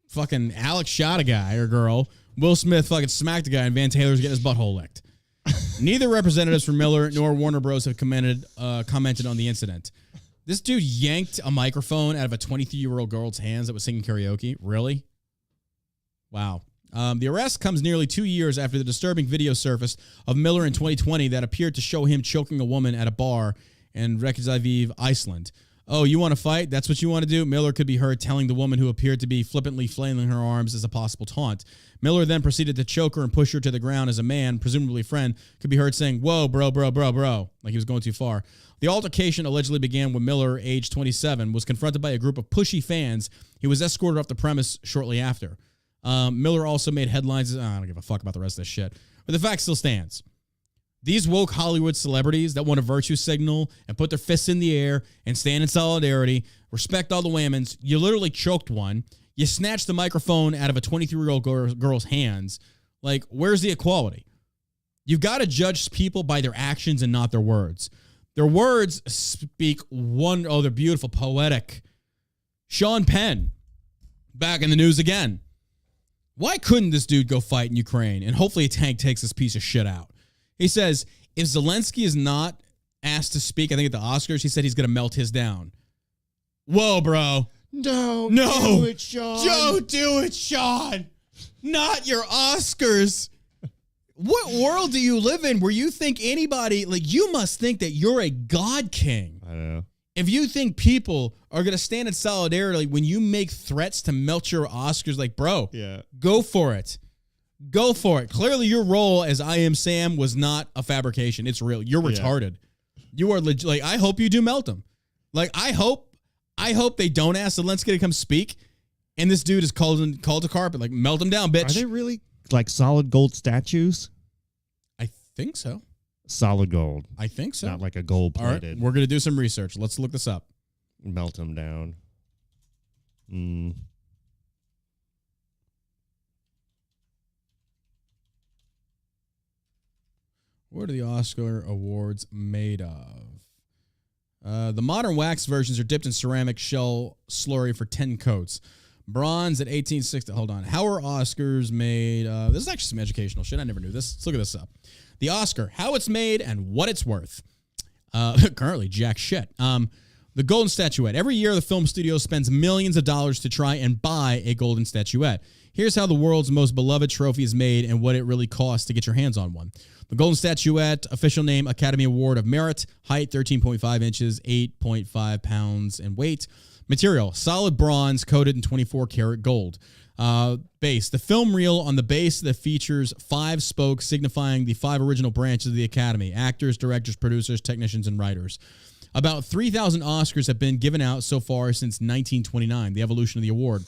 Fucking Alex shot a guy or girl. Will Smith fucking smacked a guy and Van Taylor's getting his butthole licked. Neither representatives from Miller nor Warner Bros. Have commented on the incident. This dude yanked a microphone out of a 23-year-old girl's hands that was singing karaoke. Really? Wow. The arrest comes nearly 2 years after the disturbing video surfaced of Miller in 2020 that appeared to show him choking a woman at a bar in Reykjavik, Iceland. Oh, you want to fight? That's what you want to do? Miller could be heard telling the woman who appeared to be flippantly flailing her arms as a possible taunt. Miller then proceeded to choke her and push her to the ground as a man, presumably a friend, could be heard saying, "Whoa, bro, bro, bro, bro," like he was going too far. The altercation allegedly began when Miller, age 27, was confronted by a group of pushy fans. He was escorted off the premise shortly after. Miller also made headlines. I don't give a fuck about the rest of this shit. But the fact still stands. These woke Hollywood celebrities that want to virtue signal and put their fists in the air and stand in solidarity, respect all the women's, you literally choked one. You snatched the microphone out of a 23-year-old girl's hands. Like, where's the equality? You've got to judge people by their actions and not their words. Their words speak they're beautiful, poetic. Sean Penn, back in the news again. Why couldn't this dude go fight in Ukraine? And hopefully a tank takes this piece of shit out. He says, if Zelensky is not asked to speak, I think at the Oscars, he said he's going to melt his down. Whoa, bro. No. Do it, Sean. Don't do it, Sean. Not your Oscars. What world do you live in where you think anybody, like, you must think that you're a god king. I know. If you think people are going to stand in solidarity when you make threats to melt your Oscars, like, bro, go for it. Go for it. Clearly, your role as I Am Sam was not a fabrication. It's real. You're retarded. You are legit. Like, I hope you do melt them. Like, I hope they don't ask Zelensky to come speak, and this dude is called to carpet. Like, melt him down, bitch. Are they really like solid gold statues? I think so. Solid gold. I think so. Not like a gold plated. All right, we're gonna do some research. Let's look this up. Melt them down. What are the Oscar awards made of? The modern wax versions are dipped in ceramic shell slurry for 10 coats. Bronze at 1860. Hold on. How are Oscars made? This is actually some educational shit. I never knew this. Let's look at this up. The Oscar, how it's made and what it's worth. Currently, jack shit. The golden statuette. Every year, the film studio spends millions of dollars to try and buy a golden statuette. Here's how the world's most beloved trophy is made and what it really costs to get your hands on one. The golden statuette, official name, Academy Award of Merit, height 13.5 inches, 8.5 pounds in weight. Material, solid bronze coated in 24 karat gold. Base, the film reel on the base that features 5 spokes signifying the 5 original branches of the Academy: actors, directors, producers, technicians, and writers. About 3,000 Oscars have been given out so far since 1929, the evolution of the award.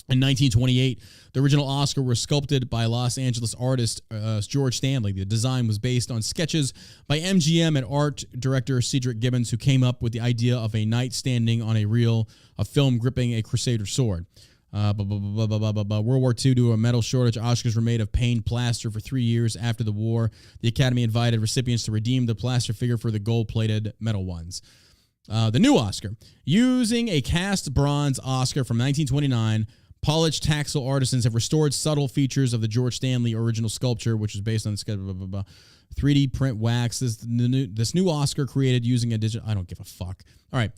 In 1928, the original Oscar was sculpted by Los Angeles artist George Stanley. The design was based on sketches by MGM and art director Cedric Gibbons, who came up with the idea of a knight standing on a reel of film gripping a crusader sword. World War II, due to a metal shortage, Oscars were made of painted plaster for 3 years after the war. The Academy invited recipients to redeem the plaster figure for the gold-plated metal ones. The new Oscar, using a cast bronze Oscar from 1929, polished taxel artisans have restored subtle features of the George Stanley original sculpture, which is based on the 3D print wax. This new Oscar created using a digital. I don't give a fuck. All right,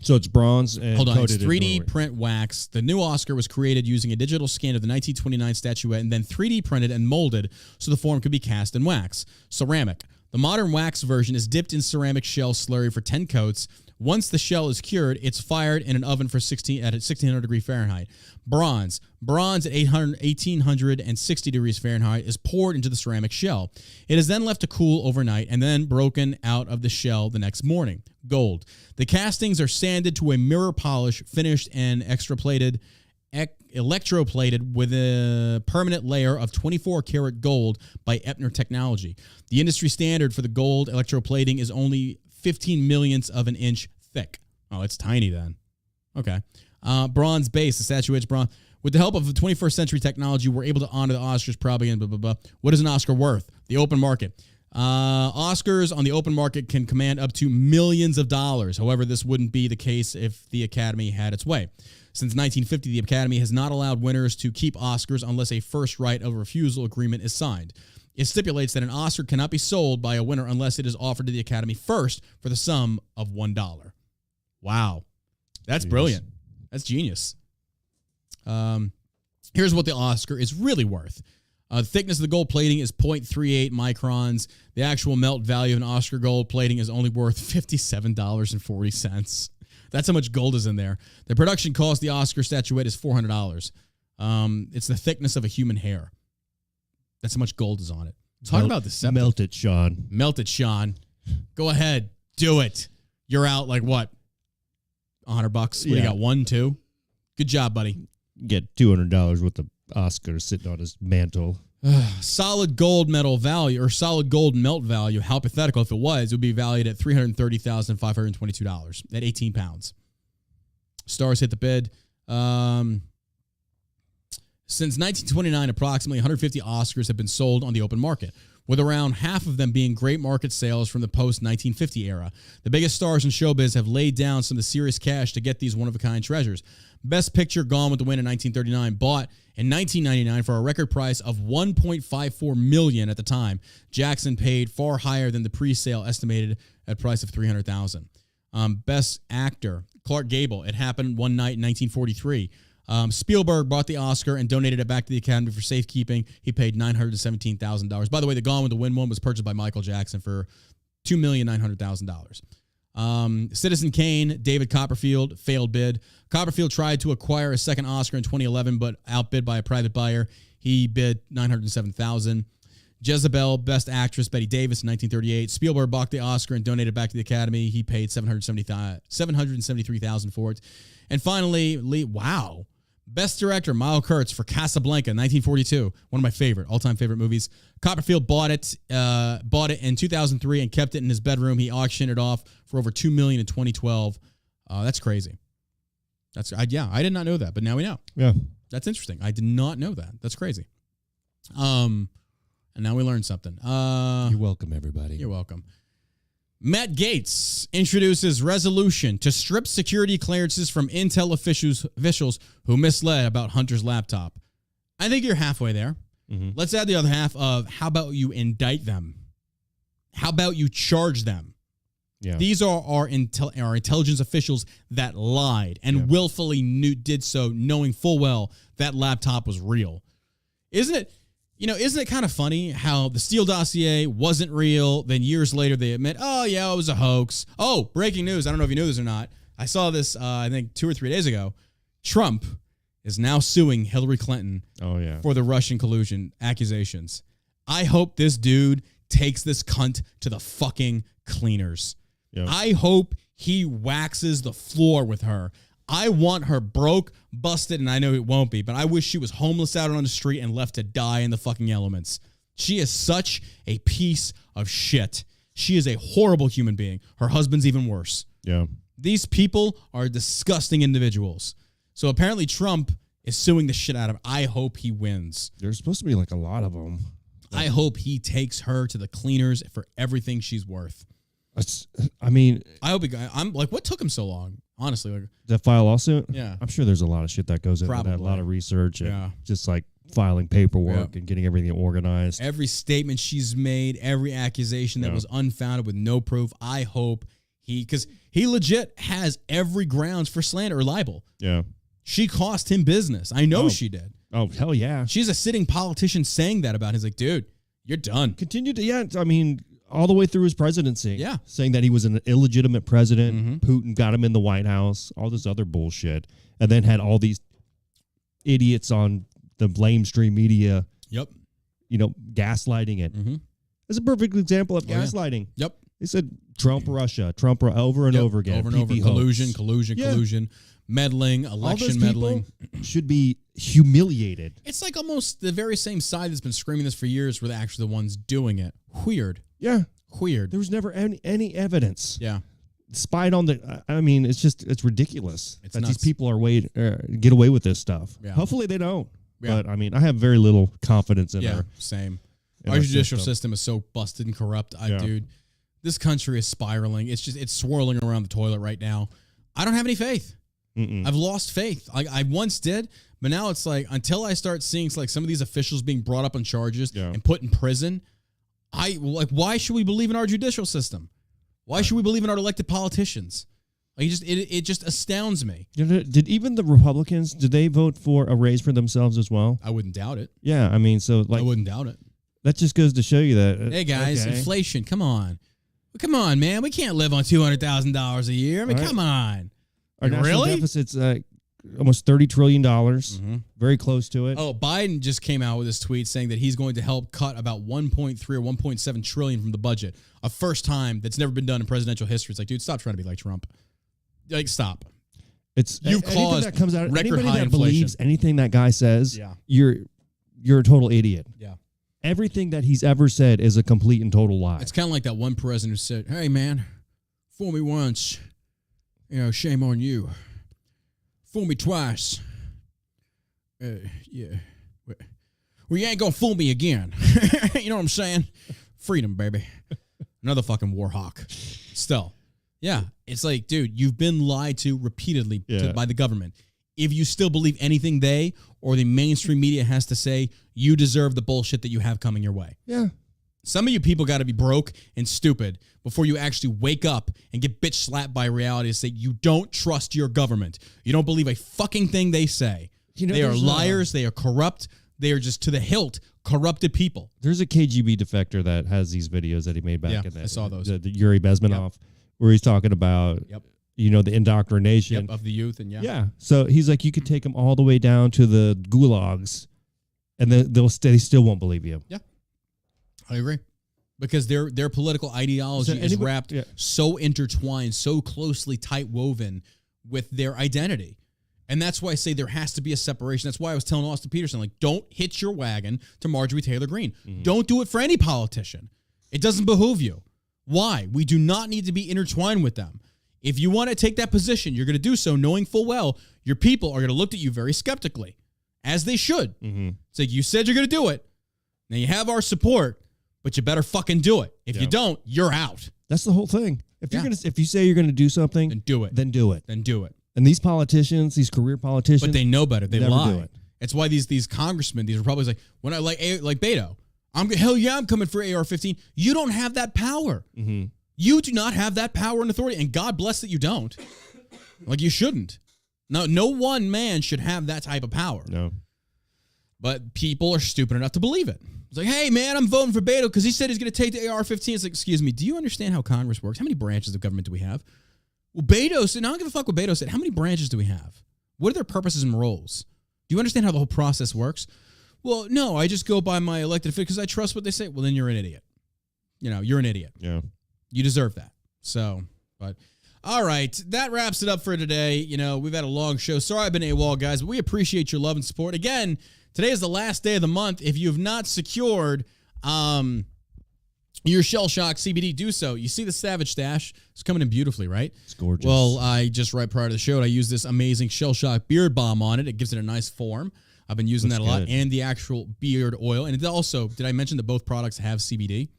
so it's bronze and hold on. It's coated 3D print wax. The new Oscar was created using a digital scan of the 1929 statuette and then 3D printed and molded so the form could be cast in wax. Ceramic. The modern wax version is dipped in ceramic shell slurry for 10 coats. Once the shell is cured, it's fired in an oven for 1600 degrees Fahrenheit. Bronze at 1860 degrees Fahrenheit is poured into the ceramic shell. It is then left to cool overnight and then broken out of the shell the next morning. Gold. The castings are sanded to a mirror polish, finished and electroplated with a permanent layer of 24 karat gold by Epner Technology. The industry standard for the gold electroplating is only 15 millionths of an inch thick. Oh, it's tiny then. Okay. Bronze base. The statuette's bronze. With the help of the 21st century technology, we're able to honor the Oscars probably and blah, blah, blah. What is an Oscar worth? The open market. Oscars on the open market can command up to millions of dollars. However, this wouldn't be the case if the Academy had its way. Since 1950, the Academy has not allowed winners to keep Oscars unless a first right of refusal agreement is signed. It stipulates that an Oscar cannot be sold by a winner unless it is offered to the Academy first for the sum of $1. Wow. That's brilliant. That's genius. Here's what the Oscar is really worth. The thickness of the gold plating is 0.38 microns. The actual melt value of an Oscar gold plating is only worth $57.40. That's how much gold is in there. The production cost the Oscar statuette is $400. It's the thickness of a human hair. That's how much gold is on it. Talk about the scepter. Melt it, Sean. Melt it, Sean. Go ahead. Do it. You're out like what? $100? What do you got? 1, 2? Good job, buddy. Get $200 worth of Oscar sitting on his mantle. Solid gold metal value or solid gold melt value, hypothetical if it would be valued at $330,522 at 18 pounds. Stars hit the bid. Since 1929, approximately 150 Oscars have been sold on the open market, with around half of them being great market sales from the post-1950 era. The biggest stars in showbiz have laid down some of the serious cash to get these one-of-a-kind treasures. Best Picture, Gone with the Wind in 1939, bought in 1999 for a record price of $1.54 million at the time. Jackson paid far higher than the pre-sale estimated at a price of $300,000. Best Actor, Clark Gable. It happened one night in 1943. Spielberg bought the Oscar and donated it back to the Academy for safekeeping. He paid $917,000. By the way, the Gone with the Wind one was purchased by Michael Jackson for $2,900,000. Citizen Kane, David Copperfield, failed bid. Copperfield tried to acquire a second Oscar in 2011, but outbid by a private buyer. He bid $907,000. Jezebel, Best Actress, Bette Davis in 1938. Spielberg bought the Oscar and donated back to the Academy. He paid $773,000 for it. And finally, Best Director, Miles Kurtz for Casablanca, 1942, one of my all-time favorite movies. Copperfield bought it in 2003 and kept it in his bedroom. He auctioned it off for over $2 million in 2012. That's crazy. I did not know that, but now we know. Yeah, that's interesting. I did not know that. That's crazy. And now we learned something. You're welcome, everybody. You're welcome. Matt Gaetz introduces resolution to strip security clearances from Intel officials who misled about Hunter's laptop. I think you're halfway there. Mm-hmm. Let's add the other half of how about you indict them? How about you charge them? Yeah. These are our intelligence officials that lied and willfully did so knowing full well that laptop was real. Isn't it kind of funny how the Steele dossier wasn't real, then years later they admit, oh, yeah, it was a hoax. Oh, breaking news. I don't know if you knew this or not. I saw this, I think, 2 or 3 days ago. Trump is now suing Hillary Clinton for the Russian collusion accusations. I hope this dude takes this cunt to the fucking cleaners. Yep. I hope he waxes the floor with her. I want her broke, busted, and I know it won't be, but I wish she was homeless out on the street and left to die in the fucking elements. She is such a piece of shit. She is a horrible human being. Her husband's even worse. Yeah. These people are disgusting individuals. So apparently Trump is suing the shit out of her. I hope he wins. There's supposed to be like a lot of them. I hope he takes her to the cleaners for everything she's worth. I hope I'm like, what took him so long? Honestly, like that file lawsuit. Yeah, I'm sure there's a lot of shit that goes into that. A lot of research and just like filing paperwork and getting everything organized. Every statement she's made, every accusation that was unfounded with no proof. I hope because he legit has every grounds for slander or libel. Yeah, she cost him business. I know she did. Oh hell yeah, she's a sitting politician saying that about him. He's like, dude, you're done. Continue to all the way through his presidency. Yeah. Saying that he was an illegitimate president. Mm-hmm. Putin got him in the White House, all this other bullshit. And then had all these idiots on the lamestream media. Yep. Gaslighting it. Mm-hmm. It's a perfect example of gaslighting. Yeah. Yep. They said Trump, Russia, over and over again. Over and over. Collusion. Meddling, election meddling. Should be humiliated. It's like almost the very same side that's been screaming this for years were actually the ones doing it. Weird. Yeah. Weird. There was never any evidence. Yeah. Spied on it's ridiculous that nuts. These people get away with this stuff. Yeah. Hopefully they don't. Yeah. But I have very little confidence in her. Same. Our judicial system is so busted and corrupt. Dude, this country is spiraling. It's swirling around the toilet right now. I don't have any faith. Mm-mm. I've lost faith. I once did, but now it's like until I start seeing like some of these officials being brought up on charges and put in prison, why should we believe in our judicial system? Why should we believe in our elected politicians? Like it just astounds me. Did even the Republicans, did they vote for a raise for themselves as well? I wouldn't doubt it. Yeah, I mean, so like, I wouldn't doubt it. That just goes to show you that. Hey guys, inflation, come on. Come on, man. We can't live on $200,000 a year. I mean, come on. Our national deficit's almost $30 trillion, very close to it. Oh, Biden just came out with this tweet saying that he's going to help cut about 1.3 or 1.7 trillion from the budget. A first time that's never been done in presidential history. It's like, dude, stop trying to be like Trump. Like, stop. You've caused that comes out, record anybody high that inflation. Believes anything that guy says, you're a total idiot. Yeah. Everything that he's ever said is a complete and total lie. It's kind of like that one president who said, hey, man, fool me once, shame on you. Fool me twice. Yeah. Well, you ain't going to fool me again. You know what I'm saying? Freedom, baby. Another fucking war hawk. Still. Yeah. It's like, dude, you've been lied to repeatedly by the government. If you still believe anything they or the mainstream media has to say, you deserve the bullshit that you have coming your way. Yeah. Some of you people got to be broke and stupid before you actually wake up and get bitch slapped by reality and say you don't trust your government. You don't believe a fucking thing they say. They are liars. They are corrupt. They are just to the hilt corrupted people. There's a KGB defector that has these videos that he made back in that. I saw those. The Yuri Bezmenov, where he's talking about the indoctrination of the youth. And yeah. So he's like, you could take them all the way down to the gulags and they still won't believe you. Yeah. I agree. Because their political ideology is wrapped so intertwined, so closely tight woven with their identity. And that's why I say there has to be a separation. That's why I was telling Austin Peterson, like, don't hitch your wagon to Marjorie Taylor Greene. Mm-hmm. Don't do it for any politician. It doesn't behoove you. Why? We do not need to be intertwined with them. If you want to take that position, you're going to do so knowing full well your people are going to look at you very skeptically, as they should. Mm-hmm. It's like, you said you're going to do it. Now you have our support, but you better fucking do it. If you don't, you're out. That's the whole thing. If you say you're going to do something, then do it. Then do it. Then do it. And these politicians, these career politicians, but they know better. They lie. Do it. It's why these congressmen, these Republicans, like when I like Beto, I'm coming for AR-15. You don't have that power. Mm-hmm. You do not have that power and authority, and God bless that you don't. Like, you shouldn't. No one man should have that type of power. No. But people are stupid enough to believe it. It's like, hey, man, I'm voting for Beto because he said he's going to take the AR-15. It's like, excuse me, do you understand how Congress works? How many branches of government do we have? Well, Beto said, I don't give a fuck what Beto said. How many branches do we have? What are their purposes and roles? Do you understand how the whole process works? Well, no, I just go by my elected official because I trust what they say. Well, then you're an idiot. You're an idiot. Yeah. You deserve that. So, but all right, that wraps it up for today. We've had a long show. Sorry I've been AWOL, guys, but we appreciate your love and support. Again, today is the last day of the month. If you have not secured your Shell Shock CBD, do so. You see the Savage Stash? It's coming in beautifully, right? It's gorgeous. Well, right prior to the show, I used this amazing Shell Shock beard balm on it. It gives it a nice form. I've been using that a lot, and the actual beard oil. And it also, did I mention that both products have CBD?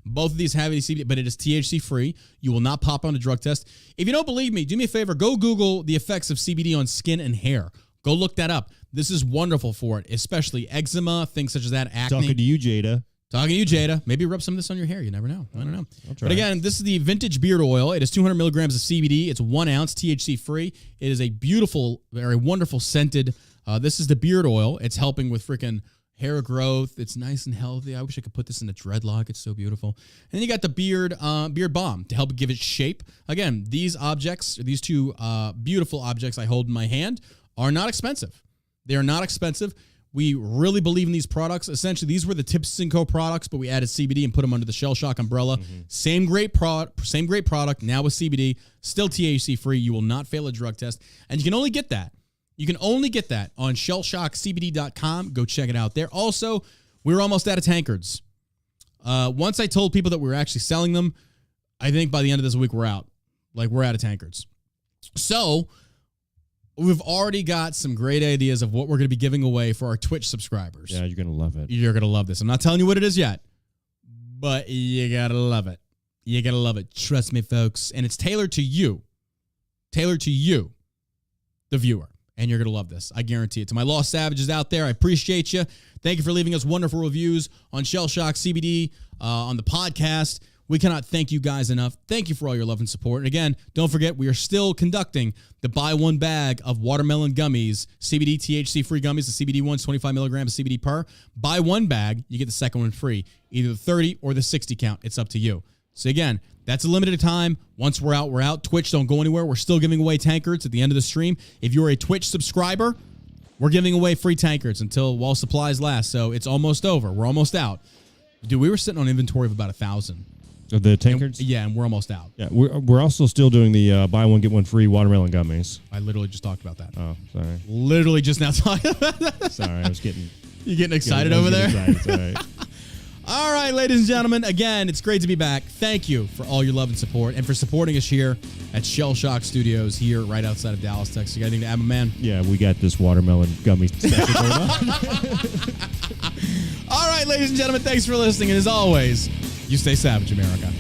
Both of these have CBD, but it is THC-free. You will not pop on a drug test. If you don't believe me, do me a favor. Go Google the effects of CBD on skin and hair. Go look that up. This is wonderful for it, especially eczema, things such as that, acne. Talking to you, Jada. Maybe rub some of this on your hair. You never know. I don't know. But again, this is the Vintage Beard Oil. It is 200 milligrams of CBD. It's 1 ounce, THC-free. It is a beautiful, very wonderful scented. This is the beard oil. It's helping with freaking hair growth. It's nice and healthy. I wish I could put this in a dreadlock. It's so beautiful. And then you got the beard balm to help give it shape. Again, these two beautiful objects I hold in my hand are not expensive. They are not expensive. We really believe in these products. Essentially, these were the Tips & Co. products, but we added CBD and put them under the Shell Shock umbrella. Mm-hmm. Same great product, now with CBD, still THC-free. You will not fail a drug test. And you can only get that. You can only get that on shellshockcbd.com. Go check it out there. Also, we're almost out of tankards. Once I told people that we were actually selling them, I think by the end of this week, we're out. We're out of tankards. So we've already got some great ideas of what we're going to be giving away for our Twitch subscribers. Yeah, you're going to love it. You're going to love this. I'm not telling you what it is yet, but you got to love it. You got to love it. Trust me, folks. And it's tailored to you. Tailored to you, the viewer. And you're going to love this. I guarantee it. To my lost savages out there, I appreciate you. Thank you for leaving us wonderful reviews on Shell Shock CBD, on the podcast. We cannot thank you guys enough. Thank you for all your love and support. And again, don't forget, we are still conducting the buy one bag of watermelon gummies, CBD THC-free gummies. The CBD one's 25 milligrams of CBD per. Buy one bag, you get the second one free. Either the 30 or the 60 count. It's up to you. So again, that's a limited time. Once we're out, we're out. Twitch, don't go anywhere. We're still giving away tankards at the end of the stream. If you're a Twitch subscriber, we're giving away free tankards while supplies last. So it's almost over. We're almost out. Dude, we were sitting on inventory of about 1,000. Of the tankards? And we're almost out. Yeah, we're also still doing the buy one, get one free watermelon gummies. I literally just talked about that. Oh, sorry. Literally just now talking about that. Sorry, I was getting... You getting excited over there? Excited. It's all right. All right, ladies and gentlemen, again, it's great to be back. Thank you for all your love and support and for supporting us here at Shell Shock Studios here right outside of Dallas, Texas. You got anything to add, my man? Yeah, we got this watermelon gummy special going on. All right, ladies and gentlemen, thanks for listening. And as always, you stay savage, America.